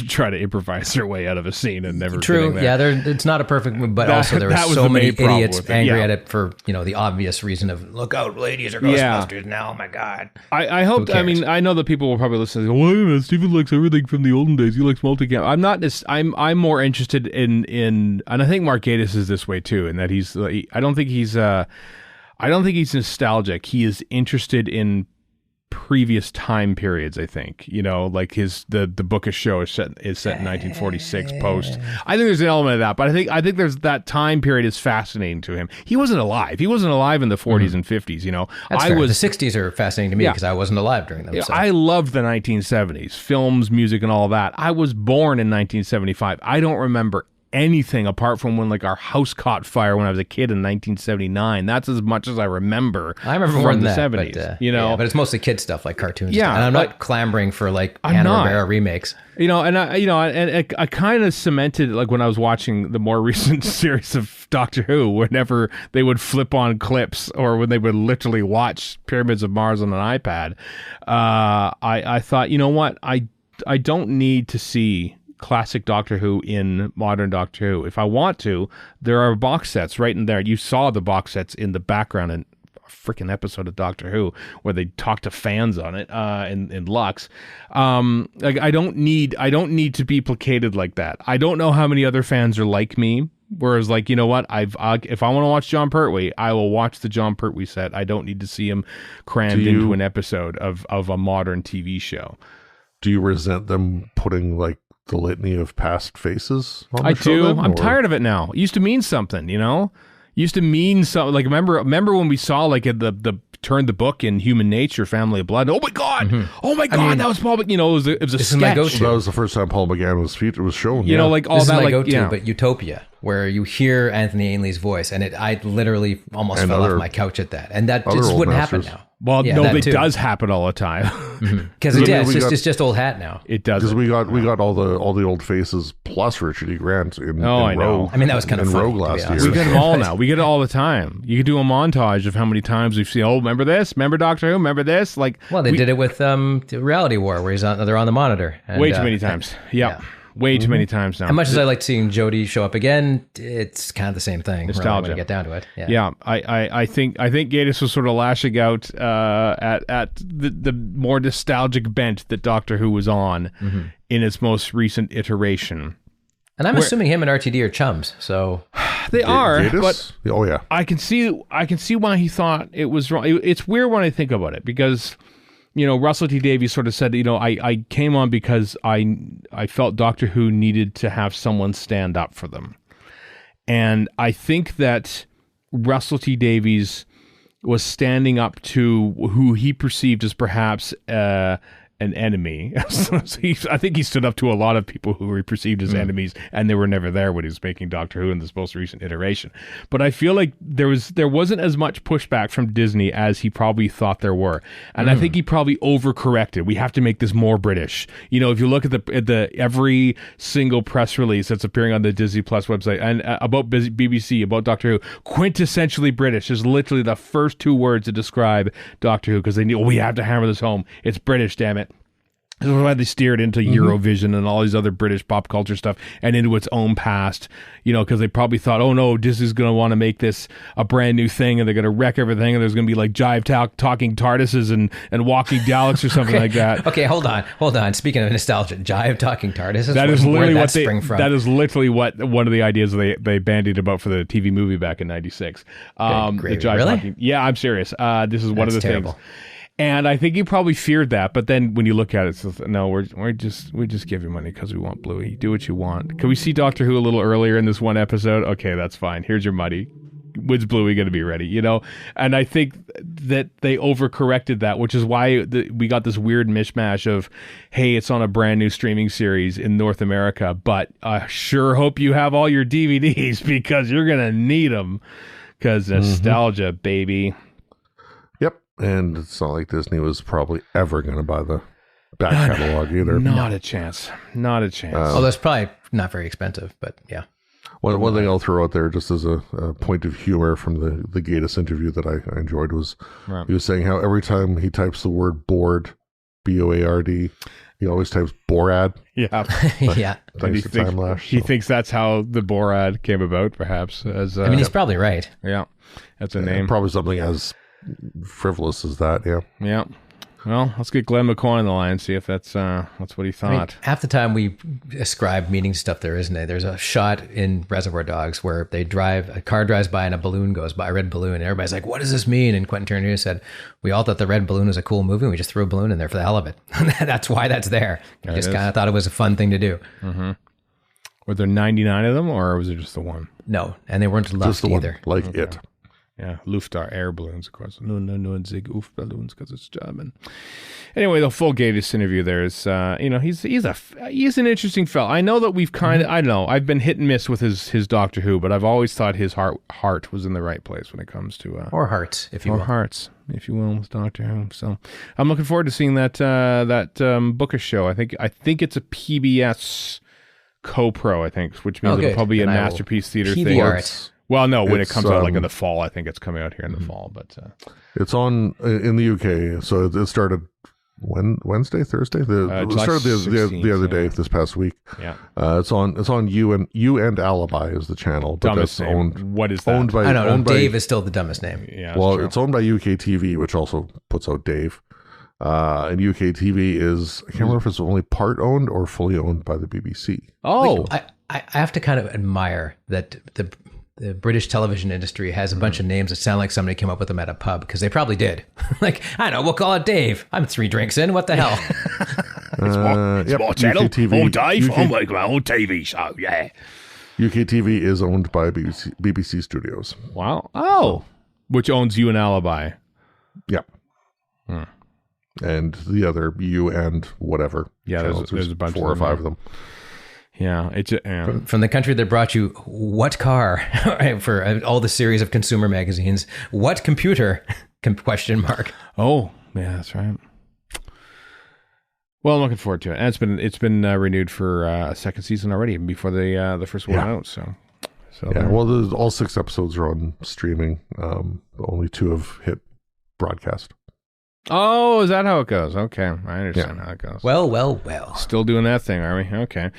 try to improvise their way out of a scene and never. True. Yeah, it's not a perfect movie, but also there were so many idiots angry at it for the obvious reason of look out, ladies are Ghostbusters now. Oh my god. I hope. I mean, I know that people will probably listen. And go, wait a minute, Stephen likes everything from the olden days. He likes multicam. I'm not. I'm more interested in, and I think Mark Gatiss is this way too, in that he's. I don't think he's nostalgic. He is interested in previous time periods, I think. Like the Bookish show is set in 1946 post. I think there's an element of that, but I think there's that time period is fascinating to him. He wasn't alive. He wasn't alive in the 40s and 50s, That's fair. The 60s are fascinating to me because I wasn't alive during them. So. I loved the 1970s, films, music, and all that. I was born in 1975. I don't remember anything apart from when our house caught fire when I was a kid in 1979. That's as much as I remember. I remember more than the that, 70s. But but it's mostly kid stuff like cartoons. Yeah, and I'm not clamoring for Hanna-Barbera remakes. And I kind of cemented when I was watching the more recent series of Doctor Who, whenever they would flip on clips or when they would literally watch Pyramids of Mars on an iPad. I thought, you know what, I don't need to see classic Doctor Who in modern Doctor Who. If I want to, there are box sets right in there. You saw the box sets in the background in a freaking episode of Doctor Who where they talk to fans on it in Lux. I don't need to be placated like that. I don't know how many other fans are like me. Whereas, you know what? If I want to watch John Pertwee, I will watch the John Pertwee set. I don't need to see him crammed into an episode of a modern TV show. Do you resent them putting the litany of past faces on the I show do. then, I'm tired of it now. It used to mean something, Used to mean something. Remember when we saw the Turn the Book in Human Nature, Family of Blood? Oh my God! Mm-hmm. Oh my God! That was Paul. It was a sketch. That was the first time Paul McGann was shown. All this that. Is my go-to, but Utopia, where you hear Anthony Ainley's voice, and I literally almost fell off my couch at that, and that just wouldn't happen now. Well, no, it does happen all the time. Because it's just old hat now. It does. Because we got all the old faces plus Richard E. Grant in I know. Rogue. I mean, that was kind of funny, Rogue last year. We get them all now. We get it all the time. You could do a montage of how many times we've seen. Oh, remember this? Remember Doctor Who? Remember this? They did it with Reality War, where they're on the monitor. And, way too many times. Yeah. Way too many times now. As much as I like seeing Jodie show up again, it's kind of the same thing. Nostalgia. Really, when you get down to it. Yeah. I think Gatiss was sort of lashing out at the more nostalgic bent that Doctor Who was on in its most recent iteration. And I'm assuming him and RTD are chums, so they are. Gatiss? But oh yeah, I can see why he thought it was wrong. It's weird when I think about it because. Russell T Davies sort of said, I came on because I felt Doctor Who needed to have someone stand up for them. And I think that Russell T Davies was standing up to who he perceived as perhaps an an enemy. So I think he stood up to a lot of people who were perceived as enemies, and they were never there when he was making Doctor Who in this most recent iteration. But I feel like there wasn't as much pushback from Disney as he probably thought there were, and I think he probably overcorrected. We have to make this more British. You know, if you look at the every single press release that's appearing on the Disney Plus website and about BBC, about Doctor Who, quintessentially British is literally the first two words to describe Doctor Who, because they knew, we have to hammer this home. It's British, damn it. This is why they steered into Eurovision and all these other British pop culture stuff and into its own past, you know, because they probably thought, oh no, Disney's going to want to make this a brand new thing and they're going to wreck everything and there's going to be like jive talking TARDISes and walking Daleks or something like that. Okay, hold on. Speaking of nostalgia, jive talking TARDISes, that is literally what spring from? That is literally what one of the ideas they bandied about for the TV movie back in '96. Great. The jive Really? talking. Yeah, I'm serious. This is one of the terrible. things. And I think he probably feared that, but then when you look at it, it's, no, we just give you money because we want Bluey. Do what you want. Can we see Doctor Who a little earlier in this one episode? Okay, that's fine. Here's your money. When's Bluey going to be ready? You know, and I think that they overcorrected that, which is why we got this weird mishmash of, hey, it's on a brand new streaming series in North America, but I sure hope you have all your DVDs because you're going to need them because nostalgia, baby. And it's not like Disney was probably ever going to buy the back catalog either. Not a chance. Not a chance. Although it's probably not very expensive, but yeah. One thing I'll throw out there just as a point of humor from the Gatiss interview that I enjoyed was he was saying how every time he types the word bored, B-O-A-R-D, he always types Borad. Yeah. Yeah. Thanks to Time Lash. He thinks that's how the Borad came about, perhaps. As I mean, he's probably right. Yeah. That's a name. Probably something as frivolous as that, yeah. Yeah. Well, let's get Glenn McCoy on the line and see if that's what he thought. I mean, half the time we ascribe meaning to stuff there isn't it. There's a shot in Reservoir Dogs where a car drives by and a balloon goes by, a red balloon, and everybody's like, what does this mean? And Quentin Tarantino said, we all thought the red balloon was a cool movie and we just threw a balloon in there for the hell of it. That's why that's there. We just kind of thought it was a fun thing to do. Mm-hmm. Were there 99 of them or was it just the one? No, and they weren't left either. Like okay. It. Yeah, Luftar air balloons, of course. No, Zig Oof balloons because it's German. Anyway, the full Gatiss interview there is, he's an interesting fella. I know that we've kind of, I don't know, I've been hit and miss with his Doctor Who, but I've always thought his heart was in the right place when it comes to or hearts, if you will. Or hearts, if you will, with Doctor Who. So I'm looking forward to seeing that bookish show. I think it's a PBS co-pro, I think, which means it'll probably be a Masterpiece Theater thing. PVR. Well, no, when it comes out like in the fall, I think it's coming out here in the fall. But it's on in the UK, so it started Wednesday, Thursday. It started the other day, this past week. Yeah, it's on You and Alibi is the channel. But dumbest that's name. Owned. What is that? Owned by, I don't know. Dave is still the dumbest name. Yeah. Well, it's owned by UK TV, which also puts out Dave. And UK TV is, I can't remember if it's only part owned or fully owned by the BBC. Oh, I have to kind of admire that the British television industry has a bunch of names that sound like somebody came up with them at a pub, because they probably did. Like, I don't know, we'll call it Dave. I'm 3 drinks in. What the hell? it's my channel. TV, oh, Dave. UK, oh, my old TV show. Yeah. UK TV is owned by BBC Studios. Wow. Oh, which owns You and Alibi. Yep. And the other You and whatever. Yeah, there's a bunch 4 or 5 of them. Yeah, it's from the country that brought you what car for all the series of consumer magazines. What computer? Question mark. Oh, yeah, that's right. Well, I'm looking forward to it, and it's been renewed for a second season already, before the first one out. So yeah. Well, all 6 episodes are on streaming. Only 2 have hit broadcast. Oh, is that how it goes? Okay, I understand how it goes. Well. Still doing that thing, are we? Okay.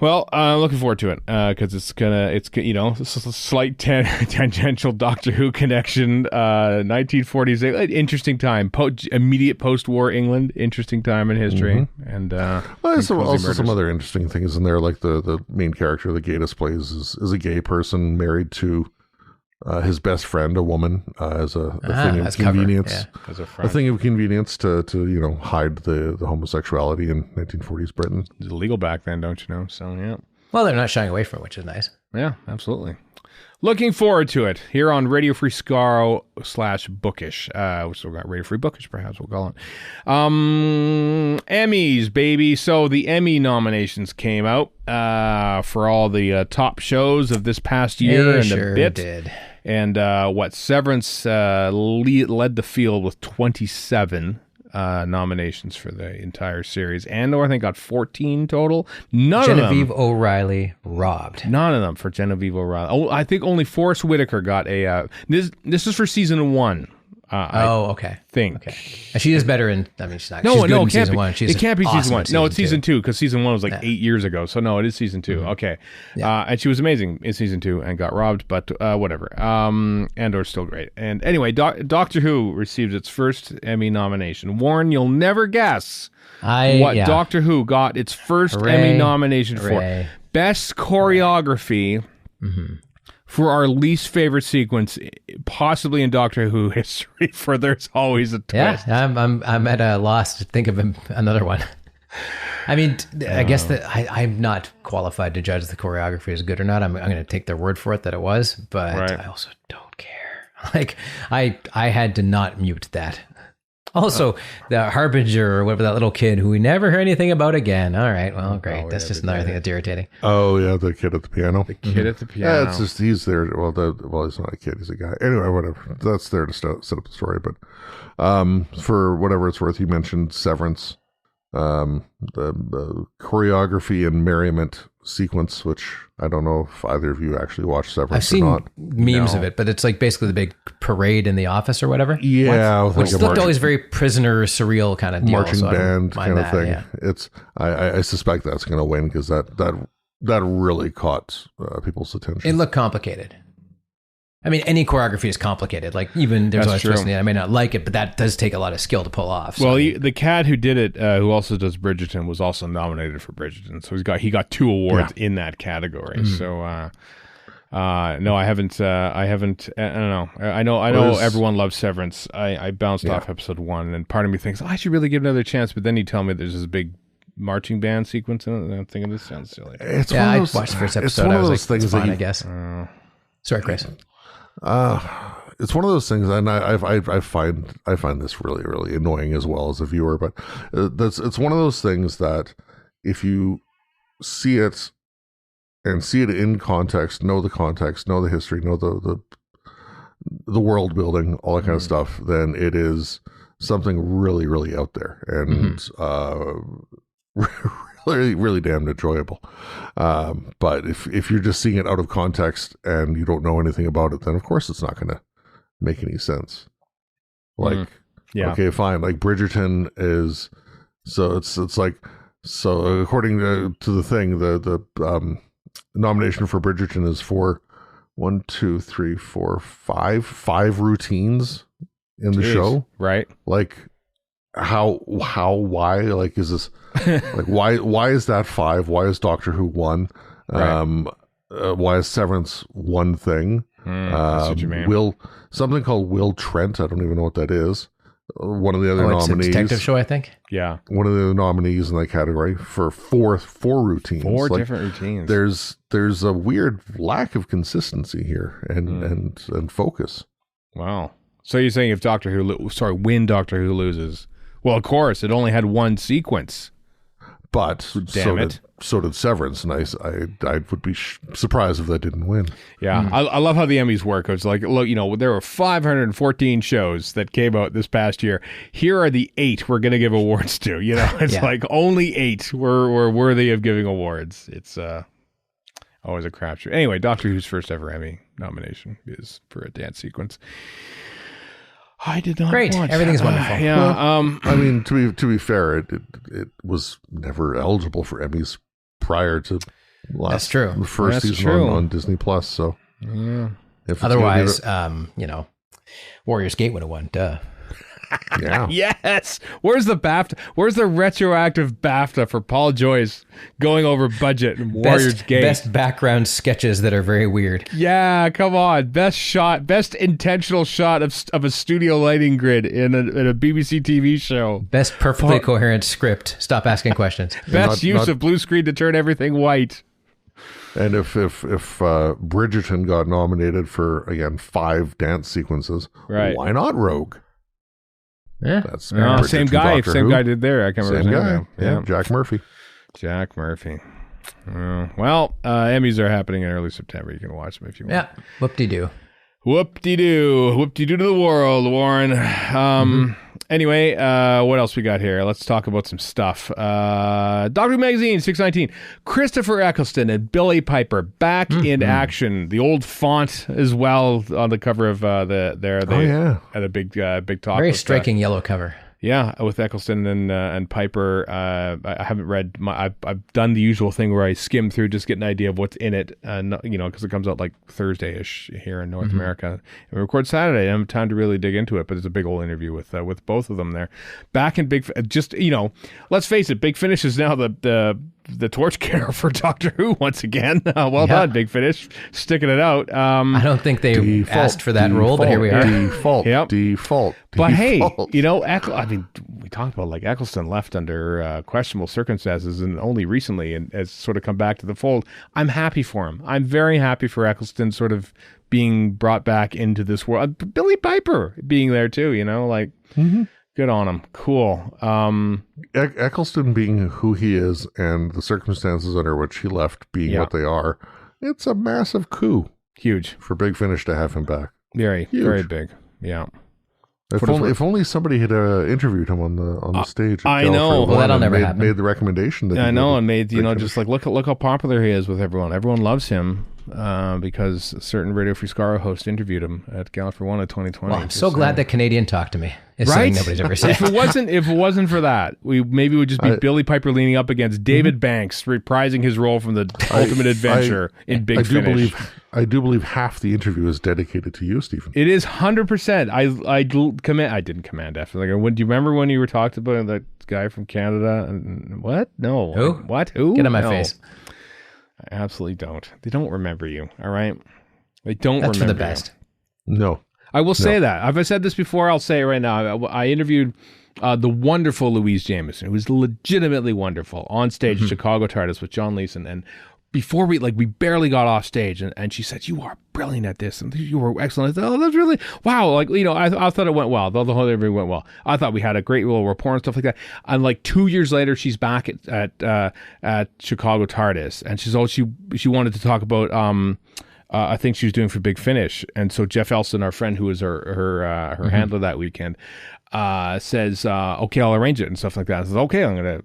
Well, looking forward to it because it's a slight tangential Doctor Who connection. 1940s, interesting time. Immediate post-war England, interesting time in history, and there's also some other interesting things in there, like the main character that Gatiss plays is a gay person married to his best friend, a woman, as a thing of convenience. As a thing of convenience to hide the homosexuality in 1940s Britain. It was illegal back then, don't you know? So yeah. Well, they're not shying away from it, which is nice. Yeah, absolutely. Looking forward to it here on Radio Free Skaro /Bookish. We still got Radio Free Bookish, perhaps we'll call it. Emmys, baby. So the Emmy nominations came out for all the top shows of this past year, and sure a bit. Did. And Severance led the field with 27 nominations for the entire series. Andor, I think, got 14 total. Genevieve O'Reilly robbed. None of them for Genevieve O'Reilly. Oh, I think only Forrest Whitaker got a... this is for season 1. Okay. Think. Okay. And she is better in... I mean, she's not... No, she's good no, in it can't season be. 1. She's It can't be awesome season 1. No, it's season 2 because season 1 was like 8 years ago. So no, it is season 2. Okay. Yeah. And she was amazing in season 2 and got robbed, but whatever. Andor's still great. And anyway, Doctor Who received its first Emmy nomination. Warren, you'll never guess what Doctor Who got its first Emmy nomination for. Best choreography for our least favorite sequence, possibly in Doctor Who history, for There's Always a Twist. Yeah, I'm at a loss to think of another one. I mean, I guess that I'm not qualified to judge the choreography is good or not. I'm going to take their word for it that it was, but I also don't care. Like, I had to not mute that. Also, the Harbinger or whatever, that little kid who we never hear anything about again. All right, well, great. That's just another thing that's irritating. Oh, yeah, the kid at the piano. The kid at the piano. Yeah, it's just, he's there. Well, he's not a kid, he's a guy. Anyway, whatever. That's there to set up the story. But for whatever it's worth, you mentioned Severance. The choreography and merriment sequence, which I don't know if either of you actually watched Severance I've seen or not. memes of it, but it's like basically the big parade in the office or whatever. Yeah, which looked always very prisoner surreal kind of deal. Marching band kind of thing. Yeah. It's I suspect that's going to win because that really caught people's attention. It looked complicated. I mean, any choreography is complicated. Like, even There's Always a Twist in the end. I may not like it, but that does take a lot of skill to pull off. So. Well, the cat who did it, who also does Bridgerton, was also nominated for Bridgerton. So he got 2 awards in that category. Mm-hmm. So, no, I haven't. I don't know. I know everyone loves Severance. I bounced off episode 1, and part of me thinks I should really give it another chance. But then you tell me there's this big marching band sequence in it, and I'm thinking this sounds silly. I watched the first episode. I was like, things it's fine, I guess. Sorry, Chris. It's one of those things, and I find this really, really annoying as well as a viewer. But it's one of those things that if you see it and see it in context, know the history, know the world building, all that kind of stuff, then it is something really, really out there and really, really damn enjoyable. But if you're just seeing it out of context and you don't know anything about it, then of course it's not going to make any sense. Like, okay, fine. Like Bridgerton is, so it's like, so according to the thing, the nomination for Bridgerton is for 5 routines in the show, right? Like, why, like, is this like why is that 5? Why is Doctor Who 1? Right. Why is Severance one thing? That's what you mean. Something called Will Trent, I don't even know what that is, one of the other nominees. It's a detective show, I think. Yeah, one of the nominees in that category for four routines. 4 different routines. There's a weird lack of consistency here and focus. Wow. So you're saying when Doctor Who loses, well, of course, it only had 1 sequence. But so did Severance, and I would be surprised if that didn't win. Yeah, I love how the Emmys work. It's like, look, there were 514 shows that came out this past year. Here are the 8 we're going to give awards to. It's like only 8 were worthy of giving awards. It's always a crapshoot. Anyway, Doctor Who's first ever Emmy nomination is for a dance sequence. I did not. Great, everything's wonderful. Yeah. Well, I mean, to be fair, it was never eligible for Emmys prior to That's true. The first season on Disney Plus. So, yeah. Otherwise, Warriors Gate would have won. Duh. Yeah. Yes. Where's the BAFTA? Where's the retroactive BAFTA for Paul Joyce going over budget and Warriors Gate? Best background sketches that are very weird. Yeah, come on. Best intentional shot of a studio lighting grid in a BBC TV show. Best perfectly coherent script. Stop asking questions. Best use of blue screen to turn everything white. And if Bridgerton got nominated for, again, 5 dance sequences, right, why not Rogue? Yeah, That's same guy. Same guy did there. I can't remember his name. Yeah, Jack Murphy. Jack Murphy. Well, Emmys are happening in early September. You can watch them if you want. Yeah, whoop-de-doo. Whoop-de-doo. Whoop-de-doo to the world, Warren. Anyway, what else we got here? Let's talk about some stuff. Doctor Who Magazine, 619. Christopher Eccleston and Billy Piper back in action. The old font as well on the cover of they had a big talk. Very striking yellow cover. Yeah, with Eccleston and Piper. I haven't read. I've done the usual thing where I skim through, just get an idea of what's in it, because it comes out like Thursday-ish here in North America. And we record Saturday. I don't have time to really dig into it, but it's a big old interview with both of them there. Back in let's face it, Big Finish is now the torch carrier for Doctor Who once again. Well done, Big Finish, sticking it out. I don't think they asked for that role, but here we are. Default. But hey, we talked about like Eccleston left under questionable circumstances, and only recently, and has sort of come back to the fold. I'm happy for him. I'm very happy for Eccleston sort of being brought back into this world. Billy Piper being there too. Good on him. Cool. Eccleston being who he is and the circumstances under which he left being what they are, it's a massive coup. Huge. For Big Finish to have him back. Very, Huge. Very big. Yeah. If only somebody had interviewed him on the stage. I know. Well, that'll never happen. Made the recommendation. That I know, and made just like look how popular he is with everyone. Everyone loves him because a certain Radio Free Skaro host interviewed him at Gala for One in 2020. Well, I'm so glad that Canadian talked to me. It's something nobody's ever said. If it wasn't for that, we would just be Billy Piper leaning up against David Banks, reprising his role from the Ultimate Adventure in Big Finish. I do believe half the interview is dedicated to you, Stephen. It is 100%. I didn't command after. Like, do you remember when you were talked about that guy from Canada? And what? No. Who? What? Who? Get on my face. I absolutely don't. They don't remember you. All right. They don't. That's for the best. No. I will say that. If I said this before, I'll say it right now. I interviewed the wonderful Louise Jameson, who was legitimately wonderful, on stage at Chicago TARDIS with John Leeson. And before we barely got off stage, and she said, "You are brilliant at this, and you were excellent." I said, "Oh, that's really wow!" I thought it went well. The whole interview went well. I thought we had a great little rapport and stuff like that. And like 2 years later, she's back at Chicago TARDIS, and she wanted to talk about I think she was doing for Big Finish, and so Jeff Elston, our friend who was her handler that weekend, says, "Okay, I'll arrange it," and stuff like that. I says, "Okay, I'm gonna,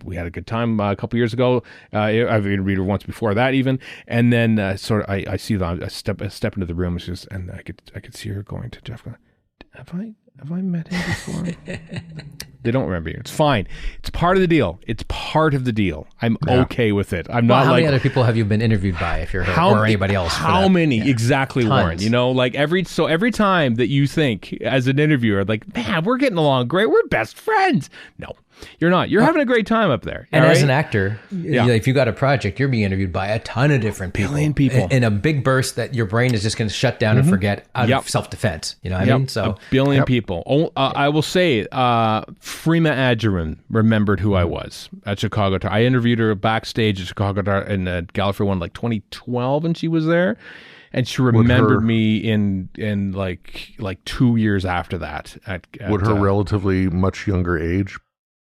we had a good time a couple years ago. I've interviewed her once before that even, and then I see them. I step into the room, and I could see her going to Jeff, going, Have I met him before? They don't remember you. It's fine. It's part of the deal. I'm okay with it. I'm not how like... many other people have you been interviewed by, if you're her, or anybody else? How many? Yeah. Exactly, Tons. Warren. Like every time that you think as an interviewer, like, man, we're getting along great. We're best friends. No, you're not. You're having a great time up there. And as an actor, if you got a project, you're being interviewed by a ton of different people. Billion people. In a big burst that your brain is just going to shut down and forget out of self-defense. You know what I mean? So a billion people. I will say, Freema Adjaran remembered who I was at Chicago. I interviewed her backstage at Chicago in Gala for One, like 2012, and she was there. And she remembered me in like 2 years after that. Would her relatively much younger age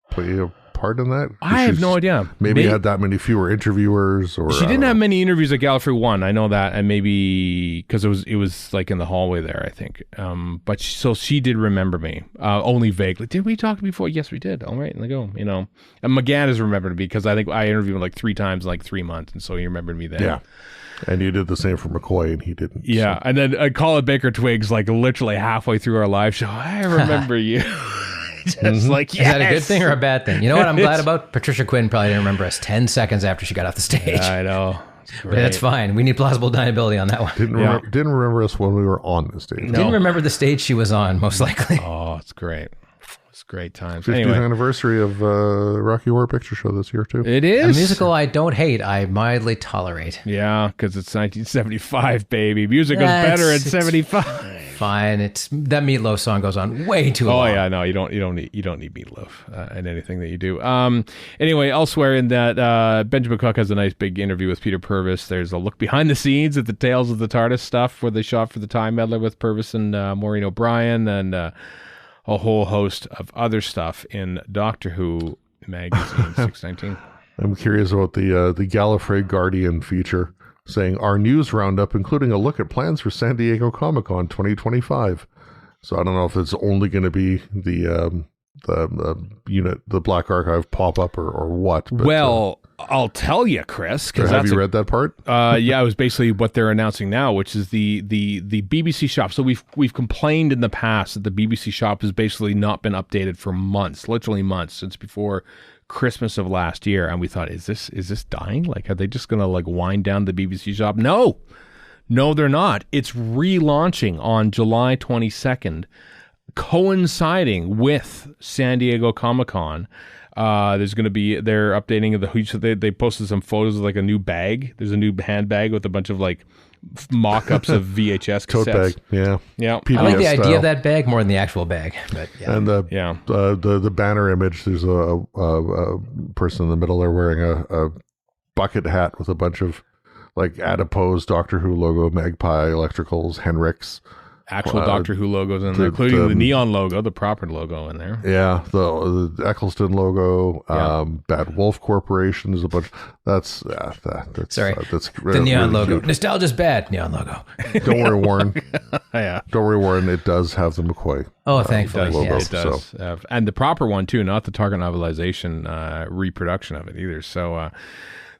play a part in that? I have no idea. Maybe had that many fewer interviewers, or she didn't have many interviews at Gallifrey One. I know that, and maybe because it was like in the hallway there, I think. But she did remember me, only vaguely. Did we talk before? Yes, we did. All right, let go. And McGann has remembered me because I think I interviewed him like 3 times in like 3 months, and so he remembered me then. Yeah. And you did the same for McCoy, and he didn't. Yeah, and then Colin Baker Twigs, like literally halfway through our live show, I remember you. Just like, yes. Is that a good thing or a bad thing? You know what I'm glad about? Patricia Quinn probably didn't remember us 10 seconds after she got off the stage. Yeah, I know. But that's fine. We need plausible deniability on that one. Didn't remember us when we were on the stage. No. Didn't remember the stage she was on, most likely. Oh, it's great. It's great times. 50th anniversary of Rocky Horror Picture Show this year, too. It is. A musical I don't hate, I mildly tolerate. Yeah, because it's 1975, baby. Music was better in 75. fine. It's that Meatloaf song goes on way too long. Oh yeah, no, you don't need Meatloaf in anything that you do. Anyway, elsewhere in that, Benjamin Cook has a nice big interview with Peter Purves. There's a look behind the scenes at the Tales of the TARDIS stuff where they shot for the Time Meddler with Purves and Maureen O'Brien, and a whole host of other stuff in Doctor Who magazine 619. I'm curious about the Gallifrey Guardian feature saying our news roundup, including a look at plans for San Diego Comic-Con 2025. So I don't know if it's only going to be the unit, the Black Archive pop-up or what. But, well, I'll tell you, Chris. Have you read that part? Yeah, it was basically what they're announcing now, which is the BBC shop. So we've complained in the past that the BBC shop has basically not been updated for months, literally months, since before Christmas of last year, and we thought, is this dying? Like, are they just gonna like wind down the BBC shop? No, they're not. It's relaunching on July 22nd, coinciding with San Diego Comic-Con. There's going to be, they're updating they posted some photos of like a new bag. There's a new handbag with a bunch of like mock-ups of VHS tote cassettes. bag, yeah. PBS I like the idea style. of that bag more than the actual bag, but yeah. And the banner image, there's a person in the middle there wearing a bucket hat with a bunch of like adipose Doctor Who logo, Magpie Electricals, Henricks. Actual Doctor Who logos in there, including the neon logo, the proper logo in there. Yeah, the Eccleston logo, Bad Wolf Corporation is a bunch. That's Sorry, that's the neon really logo. cute. Nostalgia's bad. Neon logo. Don't worry, Warren. Yeah. Don't worry, Warren. It does have the McCoy. Oh, thankfully, logo, yes. It does. And the proper one, too, not the Target novelization reproduction of it either. So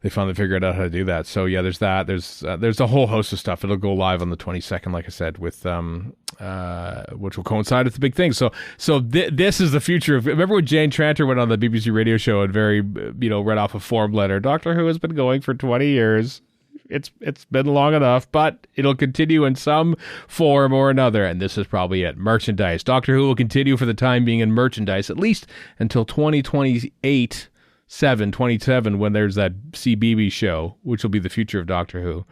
they finally figured out how to do that. So, yeah, there's that. There's a whole host of stuff. It'll go live on the 22nd, like I said, with which will coincide with the big thing. So this is the future of... Remember when Jane Tranter went on the BBC radio show and very, read off a form letter? Doctor Who has been going for 20 years. It's been long enough, but it'll continue in some form or another, and this is probably it. Merchandise. Doctor Who will continue for the time being in merchandise, at least until 2027, when there's that CBeebies show, which will be the future of Doctor Who.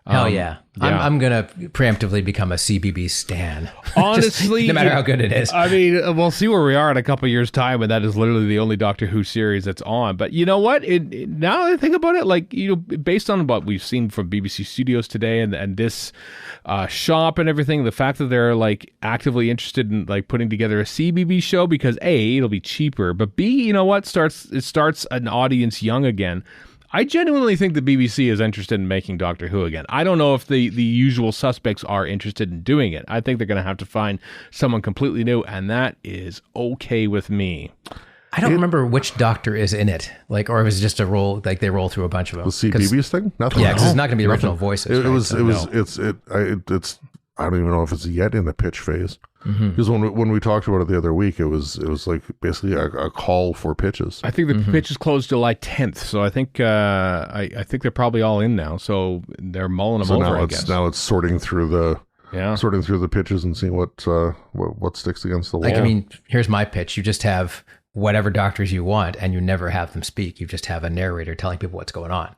Hell yeah. I'm going to preemptively become a CBeebies stan. Honestly, no matter how good it is. I mean, we'll see where we are in a couple of years' time, and that is literally the only Doctor Who series that's on. But you know what? Now that I think about it, like, based on what we've seen from BBC Studios today and this shop and everything, the fact that they're like actively interested in like putting together a CBeebies show, because A, it'll be cheaper, but B, you know what? It starts an audience young again. I genuinely think the BBC is interested in making Doctor Who again. I don't know if the usual suspects are interested in doing it. I think they're going to have to find someone completely new, and that is okay with me. I don't remember which Doctor is in it, like, or if it's just a roll, like they roll through a bunch of them. The CBeebies thing? Nothing. Yeah, because it's not going to be original voices. It's I don't even know if it's yet in the pitch phase. Because when we talked about it the other week, it was like basically a call for pitches. I think the pitch is closed July 10th, so I think I think they're probably all in now. So they're mulling them over. I guess now it's sorting through the pitches and seeing what sticks against the wall. Like, I mean, here's my pitch: you just have whatever doctors you want, and you never have them speak. You just have a narrator telling people what's going on.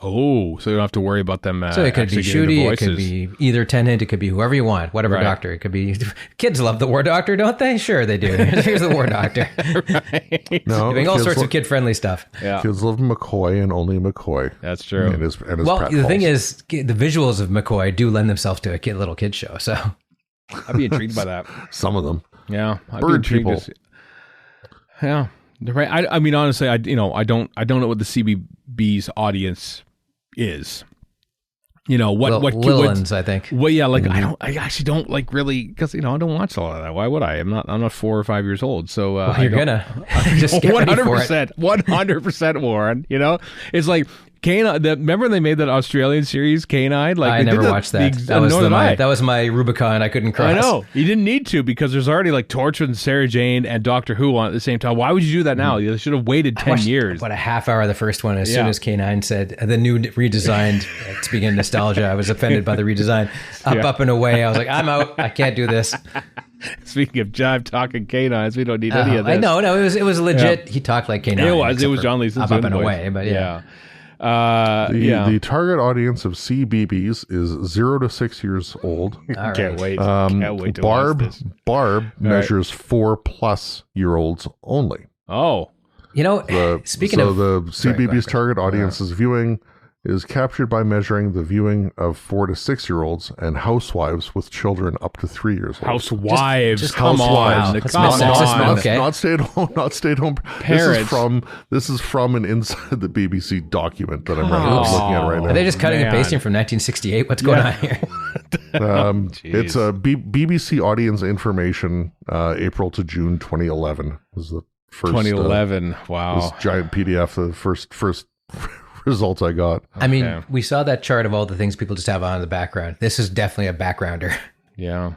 Oh, so you don't have to worry about them. So it could be Ncuti, it could be either Tennant, it could be whoever you want, whatever doctor. It could be. Kids love the War Doctor, don't they? Sure, they do. Here's the War Doctor. Right. No, doing all sorts of kid-friendly stuff. Yeah. Kids love McCoy and only McCoy. That's true. And his well, the thing is, the visuals of McCoy do lend themselves to a little kid show. So I'd be intrigued by that. Some of them. Yeah, Bird people. Yeah. Right. I mean, honestly, I don't know what the CBeebies audience is. You know what Lillans, I think. Well, yeah, like I actually don't like really, because I don't watch a lot of that. Why would I? I'm not 4 or 5 years old, so you're gonna just get 100%, Warren. It's like Canine. Remember they made that Australian series Canine? Like I never watched that. That was my Rubicon I couldn't cross. I know you didn't need to, because there's already like Torchwood and Sarah Jane and Doctor Who on at the same time. Why would you do that now? You should have waited 10 years. What, a half hour the first one? As soon as Canine said the new redesigned, speaking of nostalgia, I was offended by the redesign. Up and away. I was like, I'm out. I can't do this. Speaking of jive talking canines, we don't need any of this. I know. No, it was legit. Yeah. He talked like Canine. It was John Leeson. Up and away, but yeah. The target audience of CBeebies is 0 to 6 years old. All Can't right. wait. Can't wait to watch this. Barb measures 4+ year olds only. Oh. You know, The CBeebies target audience's viewing is captured by measuring the viewing of 4 to 6 year olds and housewives with children up to 3 years old. Housewives. Just come housewives. on. Let's Come miss sexist, on. okay. Not stay at home Parents. This is from an inside the BBC document that I'm looking at right now. Are they just cutting and man. pasting from 1968? What's going on here? It's a BBC audience information, April to June 2011 was the first 2011. Wow. this giant PDF, the first results I got. I mean, we saw that chart of all the things people just have on in the background. This is definitely a backgrounder. Yeah.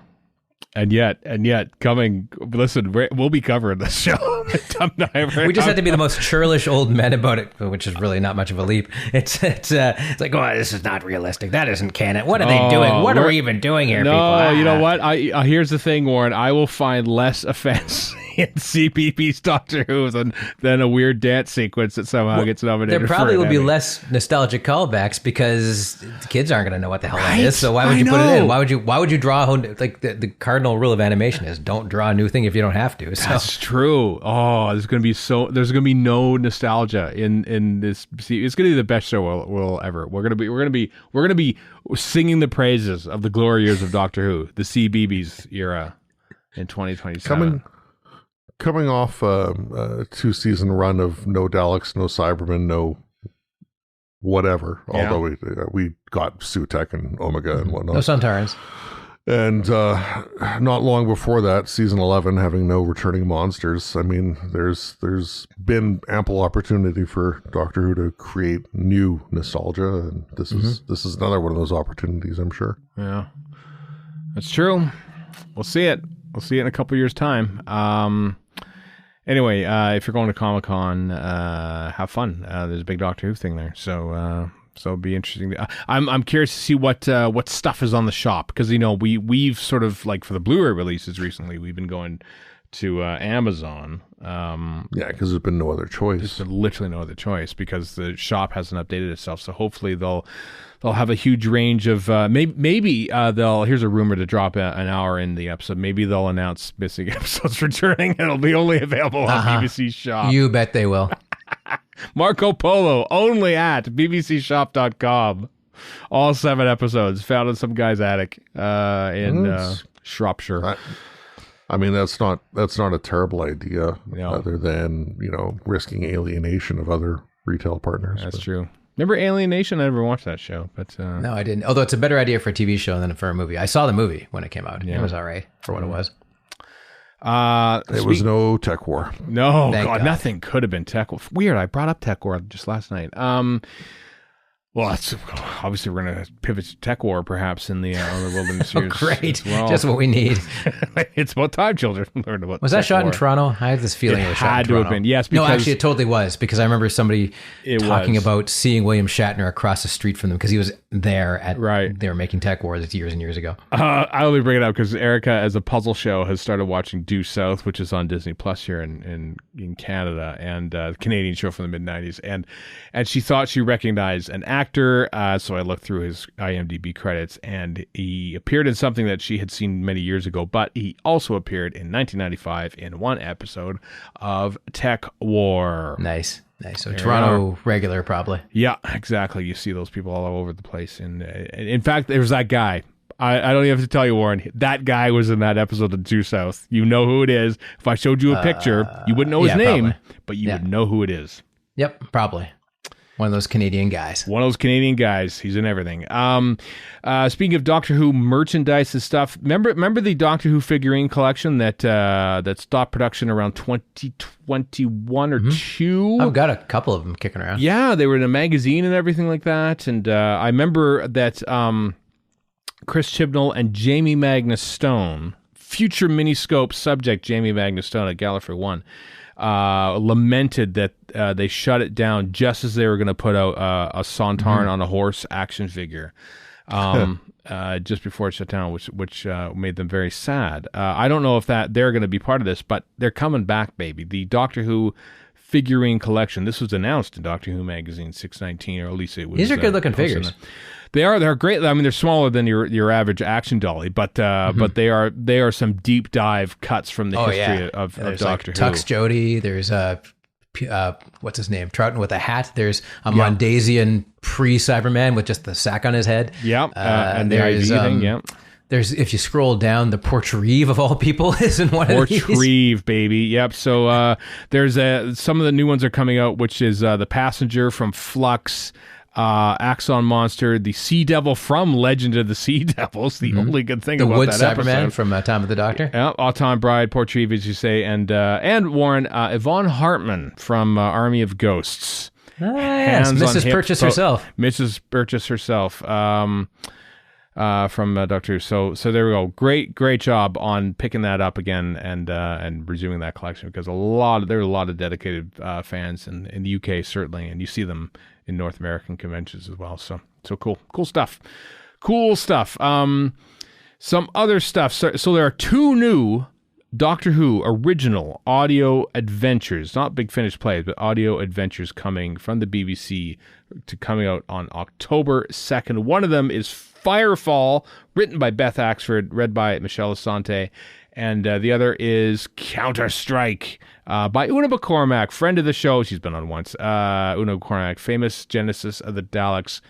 And yet, coming, listen, we'll be covering this show. We just have to be the most churlish old men about it, which is really not much of a leap. It's like, oh, this is not realistic. That isn't canon. What are they doing? What are we even doing here, people? You know what? Here's the thing, Warren. I will find less offense in CBeebies Doctor Who than a weird dance sequence that somehow gets nominated. There probably for will an be Emmy. less nostalgic callbacks because the kids aren't going to know what the hell that is. So why would you put it in? Why would you draw like the cardinal rule of animation is don't draw a new thing if you don't have to. So. That's true. Oh, there's gonna be no nostalgia in this. See, it's gonna be the best show we'll ever. We're gonna be singing the praises of the glory years of Doctor Who, the CBeebies era in 2027. Coming off a 2-season run of no Daleks, no Cybermen, no whatever. Yeah. Although we got Sutek and Omega and whatnot. No Suntarans. And not long before that, season 11 having no returning monsters. I mean, there's been ample opportunity for Doctor Who to create new nostalgia, and this is another one of those opportunities, I'm sure. Yeah, that's true. We'll see it. We'll see it in a couple years' time. Anyway, if you're going to Comic-Con, have fun. There's a big Doctor Who thing there, so it'll be interesting. I'm curious to see what stuff is on the shop, because we've sort of, like, for the Blu-ray releases recently, we've been going to Amazon. Yeah, because there's been no other choice. There's been literally no other choice because the shop hasn't updated itself. So hopefully they'll have a huge range of maybe they'll. Here's a rumor to drop an hour in the episode. Maybe they'll announce missing episodes returning. It'll be only available on BBC Shop. You bet they will. Marco Polo only at bbcshop.com. All 7 episodes found in some guy's attic in Shropshire. I mean, that's not a terrible idea, No. other than risking alienation of other retail partners. That's true. Remember Alienation? I never watched that show, but No, I didn't. Although it's a better idea for a TV show than for a movie. I saw the movie when it came out. Yeah. It was all right for what it was. It was no tech war. No, Thank God, God. Nothing could have been Tech War. Weird, I brought up Tech War just last night. Well, that's obviously we're going to pivot to Tech War perhaps in the Wilderness series. Great. as well. Just what we need. It's about time children learned about. Was that Tech shot War. in Toronto? I had this feeling it was shot in had to Toronto. have been, yes, No, because- actually, it totally was, because I remember somebody It talking was. about seeing William Shatner across the street from them because he was there at Right. They were making Tech Wars years and years ago. I only bring it up because Erica, as a puzzle show, has started watching Due South, which is on Disney Plus here in Canada, and a Canadian show from the mid-90s. And she thought she recognized an actor, so I looked through his IMDb credits, and he appeared in something that she had seen many years ago, but he also appeared in 1995 in one episode of Tech War. Nice. So There Toronto regular, probably. Yeah, exactly. You see those people all over the place. And in fact, there's that guy. I don't even have to tell you, Warren. That guy was in that episode of Due South. You know who it is. If I showed you a picture, you wouldn't know his yeah, name, probably. but you would know who it is. Yep, probably. One of those Canadian guys. One of those Canadian guys. He's in everything. Speaking of Doctor Who merchandise and stuff, remember the Doctor Who figurine collection that stopped production around 2021 or 2? I've got a couple of them kicking around. Yeah, they were in a magazine and everything like that. And I remember that Chris Chibnall and Jamie Magnus Stone, future Miniscope subject Jamie Magnus Stone at Gallifrey 1, lamented that they shut it down just as they were going to put out a Sontarn on a horse action figure. Just before it shut down, which made them very sad. I don't know if they're going to be part of this, but they're coming back, baby. The Doctor Who figurine collection. This was announced in Doctor Who magazine 619, or at least it was. These are good looking figures. They're great. I mean, they're smaller than your average action dolly, but they are some deep dive cuts from the history of Doctor Who. Tux Jody. There's what's his name? Troughton with a hat. There's a Mondasian pre-Cyberman with just the sack on his head. Yeah, and the IV thing. Yeah. There's, if you scroll down, the Portreeve of all people is in one of these. Portreeve, baby. Yep. So there's some of the new ones are coming out, which is the Passenger from Flux. Axon Monster, the Sea Devil from Legend of the Sea Devils, the only good thing about Wood that Cyberman episode. from Time of the Doctor. Yeah, Autumn Bride, Portreeve, as you say, and Warren, Yvonne Hartman from Army of Ghosts. Yes, Mrs. Purchase herself. Mrs. Purchase herself from Doctor Who. So there we go. Great job on picking that up again and resuming that collection, because there are a lot of dedicated fans in the UK, certainly, and you see them in North American conventions as well. So cool stuff. Some other stuff. So there are 2 new Doctor Who original audio adventures, not Big Finish plays, but audio adventures coming from the BBC coming out on October 2nd. One of them is Firefall, written by Beth Axford, read by Michelle Asante, and the other is Counter-Strike by Una McCormack, friend of the show. She's been on once. Una McCormack, famous Genesis of the Daleks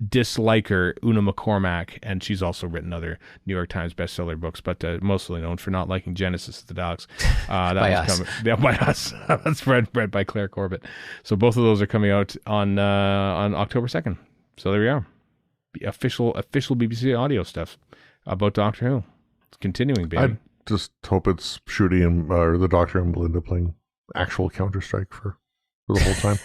disliker Una McCormack, and she's also written other New York Times bestseller books, but mostly known for not liking Genesis of the Daleks. By us. By us. That's read by Claire Corbett. So both of those are coming out on October 2nd. So there we are. The official BBC audio stuff about Doctor Who. It's continuing, baby. I just hope it's Shooty and the Doctor and Belinda playing actual Counter-Strike for the whole time.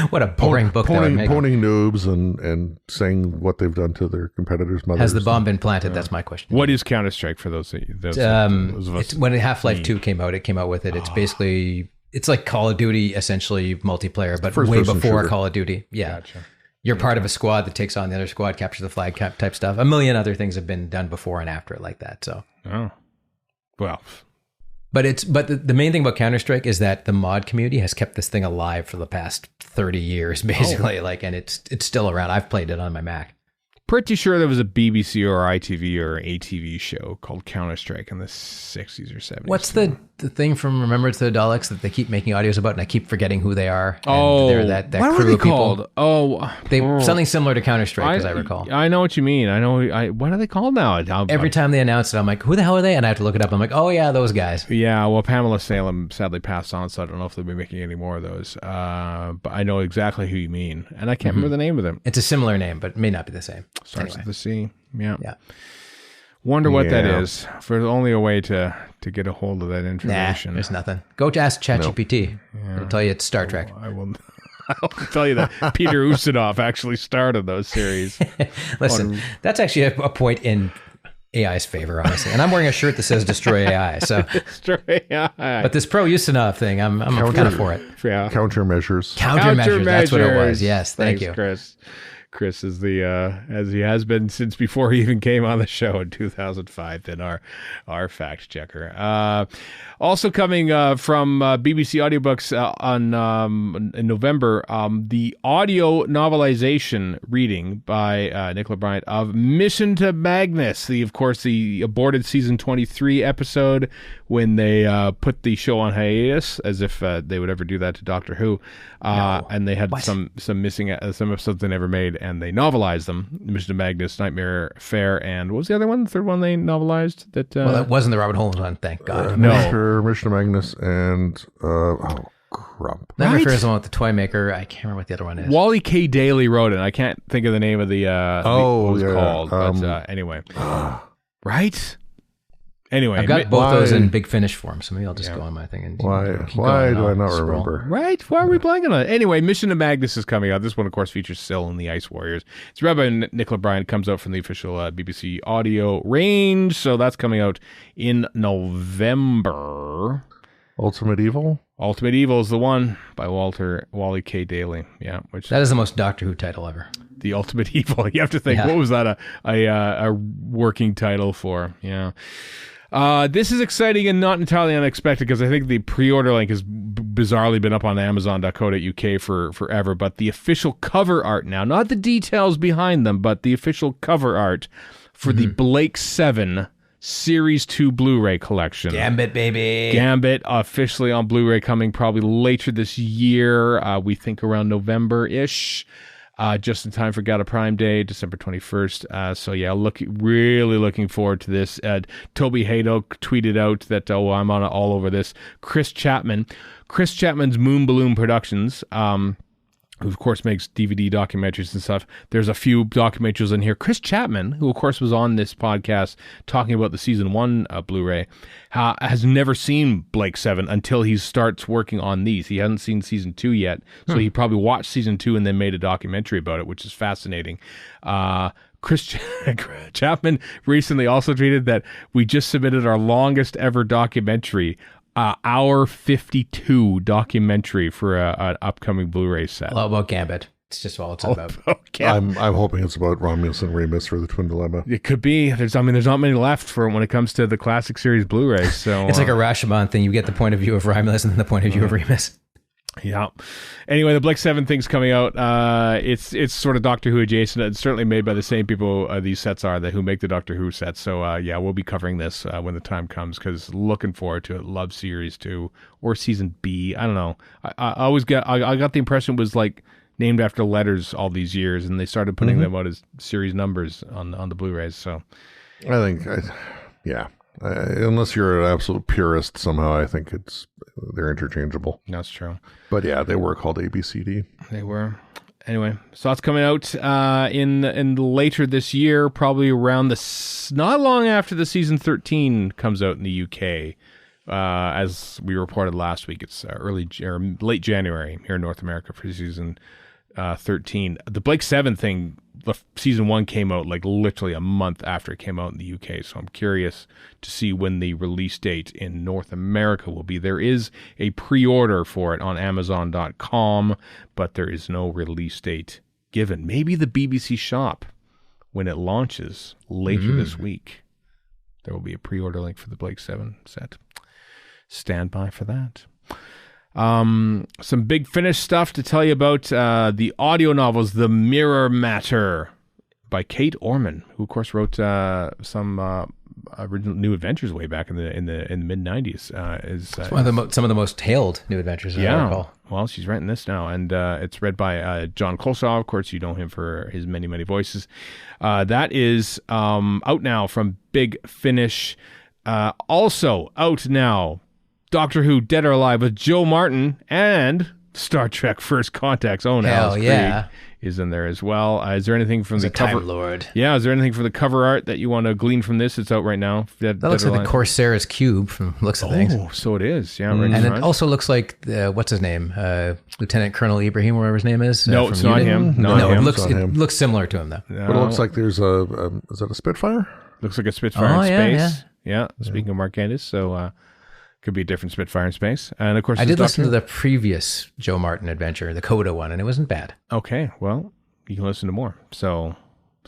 What a boring book. Poning noobs and saying what they've done to their competitors' mothers. Has the bomb been planted? That's my question. What is Counter-Strike for those of us? When Half-Life 2 came out, it came out with it. It's basically, it's like Call of Duty, essentially multiplayer, but way before Call of Duty. Yeah. Gotcha. You're part of a squad that takes on the other squad, capture the flag type stuff. A million other things have been done before and after it like that. So, well, but the main thing about Counter-Strike is that the mod community has kept this thing alive for the past 30 years, basically. And it's still around. I've played it on my Mac. Pretty sure there was a BBC or ITV or ATV show called Counter-Strike in the 60s or 70s. What's the thing from Remembrance of the Daleks that they keep making audios about, and I keep forgetting who they are? They're that what crew were they of people. called? Something similar to Counter-Strike, as I recall. I know what you mean. What are they called now? Every time they announce it, I'm like, who the hell are they? And I have to look it up. I'm like, oh yeah, those guys. Yeah, well, Pamela Salem sadly passed on, so I don't know if they'll be making any more of those. But I know exactly who you mean, and I can't remember the name of them. It's a similar name, but it may not be the same. Starts with the C. Yeah. Wonder what that is. For only a way to get a hold of that information. Nah, there's nothing. Go to ask ChatGPT. It'll tell you it's Star Trek. I will. I'll tell you that Peter Ustinov actually started those series. Listen, that's actually a point in AI's favor, honestly. And I'm wearing a shirt that says "Destroy AI." So Destroy AI. But this pro Ustinov thing, I'm kind of for it. Yeah. Countermeasures. Countermeasures. That's what it was. Yes, thank you, Chris. Chris is the as he has been since before he even came on the show in 2005. Then our fact checker. Also coming from BBC Audiobooks in November, the audio novelization reading by Nicola Bryant of Mission to Magnus. The aborted season 23 episode when they put the show on hiatus, as if they would ever do that to Doctor Who. And they had some missing some episodes they never made, and they novelized them. Mission to Magnus, Nightmare Fair, and what was the other one? The third one they novelized? Well, that wasn't the Robin Holmes one, thank God. No. Mission to Magnus and crump. Nightmare Fair is the one with the toy maker. I can't remember what the other one is. Wally K. Daly wrote it. I can't think of the name of what it was called. But anyway. Right? Anyway, I've got both those in Big Finish form, so maybe I'll just go on my thing and why do I not remember? Right? Why are we blanking on it? Anyway, Mission to Magnus is coming out. This one, of course, features Syl and the Ice Warriors. It's read by Nicola Bryant. Comes out from the official BBC audio range, so that's coming out in November. Ultimate Evil? Ultimate Evil is the one by Wally K. Daly. Yeah, that is the most Doctor Who title ever. The Ultimate Evil. You have to think, what was that a working title for? Yeah. This is exciting and not entirely unexpected because I think the pre-order link has bizarrely been up on Amazon.co.uk for forever, but the official cover art now, not the details behind them, but the official cover art for the Blake 7 Series 2 Blu-ray collection. Gambit, baby. Gambit officially on Blu-ray coming probably later this year. We think around November-ish. Just in time for Gala Prime Day, December 21st. So yeah, really looking forward to this. Toby Hadoke tweeted out that, I'm on it all over this. Chris Chapman's Moon Balloon Productions, who of course makes DVD documentaries and stuff. There's a few documentaries in here. Chris Chapman, who of course was on this podcast talking about the season 1 Blu-ray, has never seen Blake 7 until he starts working on these. He hasn't seen season 2 yet, so he probably watched season 2 and then made a documentary about it, which is fascinating. Chris Chapman recently also tweeted that we just submitted our longest ever documentary, hour 52 documentary for an upcoming Blu-ray set. All about Gambit. It's just all it's about. I'm hoping it's about Romulus and Remus for the Twin Dilemma. It could be. There's not many left for when it comes to the classic series Blu-rays. So it's like a Rashomon thing. You get the point of view of Romulus and then the point of view of Remus. Yeah. Anyway, the Blake 7 thing's coming out. It's sort of Doctor Who adjacent. It's certainly made by the same people these sets are, who make the Doctor Who sets. So yeah, we'll be covering this when the time comes, because looking forward to it. Love series 2 or season B. I don't know. I always I got the impression it was like named after letters all these years, and they started putting them out as series numbers on the Blu-rays. So I think, yeah. Unless you're an absolute purist, somehow I think they're interchangeable. That's true. But yeah, they were called ABCD. They were. Anyway, so that's coming out in later this year, probably around not long after the season 13 comes out in the UK. As we reported last week, it's late January here in North America for season 13. The Blake 7 thing, the season 1 came out like literally a month after it came out in the UK, so I'm curious to see when the release date in North America will be. There is a pre-order for it on Amazon.com, but there is no release date given. Maybe the BBC shop, when it launches later this week, there will be a pre-order link for the Blake 7 set. Stand by for that. Some Big Finish stuff to tell you about. The audio novels The Mirror Matter by Kate Orman, who of course wrote some original New Adventures way back in the mid 90s. Some of the most hailed New Adventures. I recall. Well, she's writing this now, and it's read by John Colsaw. Of course, you know him for his many voices. That is out now from Big Finish. Also out now, Doctor Who Dead or Alive with Joe Martin, and Star Trek First Contact's own Alice Krieg is in there as well. Is there anything from the cover? Time Lord. Yeah, is there anything from the cover art that you want to glean from this? It's out right now. That looks like the Corsair's cube from looks of things. Oh, so it is. Yeah, right. And it also looks like what's his name, Lieutenant Colonel Ibrahim, whatever his name is. No, it's not him. It looks similar to him though. No. But it looks like there's is that a Spitfire? Looks like a Spitfire in space. Yeah. Speaking of Mark Gatiss, so. Could be a different Spitfire in space. And of course, I did listen to the previous Joe Martin adventure, the Coda one, and it wasn't bad. Okay, well, you can listen to more. So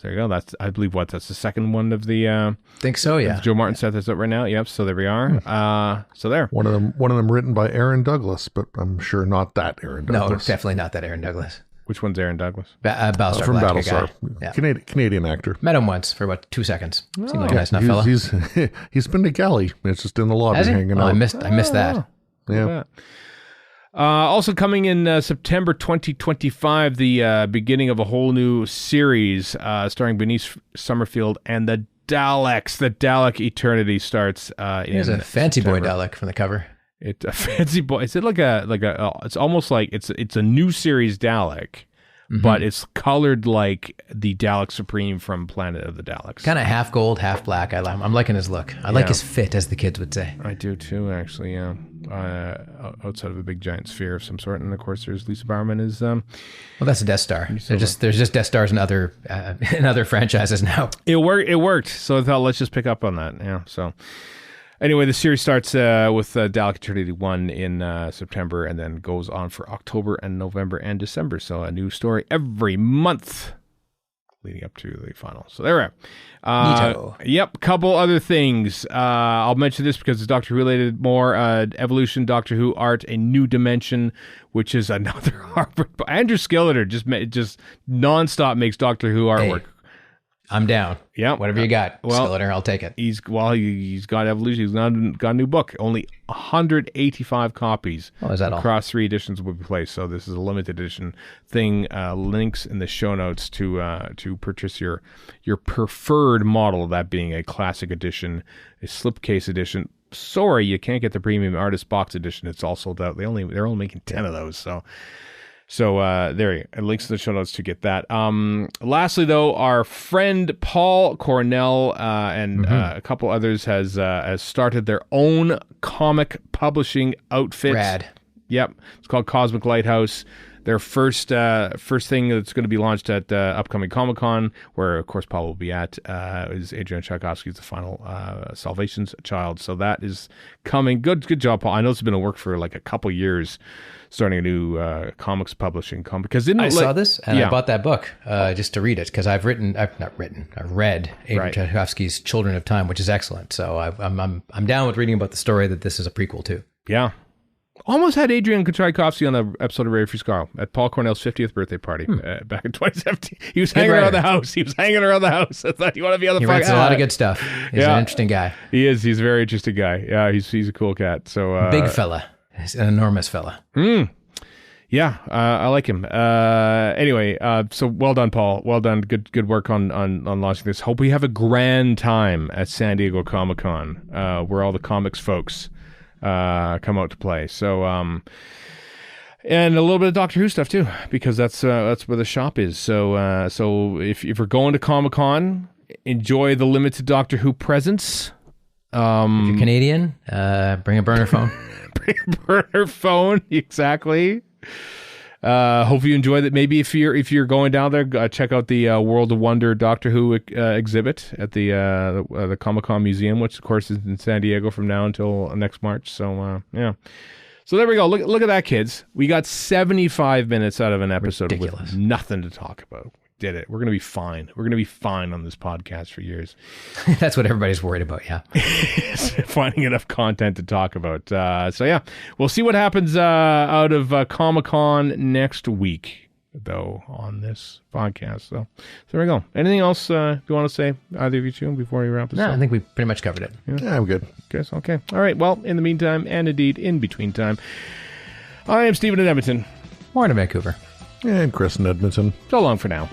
there you go. That's, I believe, that's the second one of the think so, yeah. The Joe Martin set that's up right now. Yep, so there we are. So there. One of them written by Aaron Douglas, but I'm sure not that Aaron Douglas. No, definitely not that Aaron Douglas. Which one's Aaron Douglas? Battlestar from Black Battlestar. Yeah. Canadian actor. Met him once for about 2 seconds. Seemed like a nice enough fella. He's been to Galley. It's just in the lobby hanging out. I missed that. Yeah. Also coming in September 2025, the beginning of a whole new series starring Bernice Summerfield and the Daleks. The Dalek Eternity starts. There's a fancy boy Dalek from the cover. It's a fancy boy. Is it like it's almost like it's a new series Dalek, but it's colored like the Dalek Supreme from Planet of the Daleks. Kind of half gold, half black. I'm liking his look. I like his fit, as the kids would say. I do too, actually. Yeah. Outside of a big giant sphere of some sort, and of course, there's Lisa Bowerman is. Well, that's a Death Star. There's just Death Stars in other franchises now. It worked. So I thought let's just pick up on that. Yeah. So. Anyway, the series starts with Dalek Eternity 1 in September, and then goes on for October and November and December. So a new story every month. leading up to the final. So there we are. Neato. Yep, couple other things. I'll mention this because it's Doctor Who related more. Evolution, Doctor Who art, A New Dimension, which is another artwork. Andrew Skilleter just nonstop makes Doctor Who artwork. Hey, I'm down. Yeah, whatever you got, Skilleter, I'll take it. He's got Evolution. He's got a new book. Only 185 copies. Oh, is that across 3 editions will be placed. So this is a limited edition thing. Links in the show notes to purchase your preferred model. That being a classic edition, a slipcase edition. Sorry, you can't get the premium artist box edition. It's all sold out. They're only making 10 of those. So there you go. Links in the show notes to get that. Lastly, though, our friend Paul Cornell and a couple others has started their own comic publishing outfit. Rad. Yep. It's called Cosmic Lighthouse. Their first thing that's going to be launched at upcoming Comic-Con, where, of course, Paul will be at, is Adrian Tchaikovsky's The Final Salvation's Child. So that is coming. Good job, Paul. I know it's been a work for like a couple years, starting a new comics publishing company. Because I saw this and I bought that book just to read it because I've read Adrian Tchaikovsky's Children of Time, which is excellent. So I'm down with reading about the story that this is a prequel to. Yeah. Almost had Adrian Tchaikovsky on the episode of Radio Free Skaro at Paul Cornell's 50th birthday party back in 2017. He was hanging around the house. I thought, you want to be on the podcast? He writes a lot of good stuff. He's an interesting guy. He is. He's a very interesting guy. Yeah, he's a cool cat. So big fella. He's an enormous fella. Yeah, I like him. Anyway, so well done, Paul. Well done. Good work on launching this. Hope we have a grand time at San Diego Comic-Con, where all the comics folks come out to play. So, and a little bit of Doctor Who stuff too, because that's where the shop is. So, if you're going to Comic-Con, enjoy the limited Doctor Who presence. If you're Canadian, bring a burner phone. Bring a burner phone, exactly. Hope you enjoy that. Maybe if you're going down there, check out the World of Wonder Doctor Who exhibit at the Comic-Con Museum, which of course is in San Diego from now until next March. So yeah. So there we go. Look at that, kids. We got 75 minutes out of an episode with nothing to talk about. Did it. We're going to be fine. We're going to be fine on this podcast for years. That's what everybody's worried about, yeah. Finding enough content to talk about. So yeah, we'll see what happens out of Comic-Con next week, though, on this podcast. So there we go. Anything else you want to say, either of you two, before we wrap this up? I think we pretty much covered it. Yeah, I'm good. Guess, okay. All right. Well, in the meantime, and indeed in between time, I am Stephen in Edmonton. Warren in Vancouver. And Chris in Edmonton. So long for now.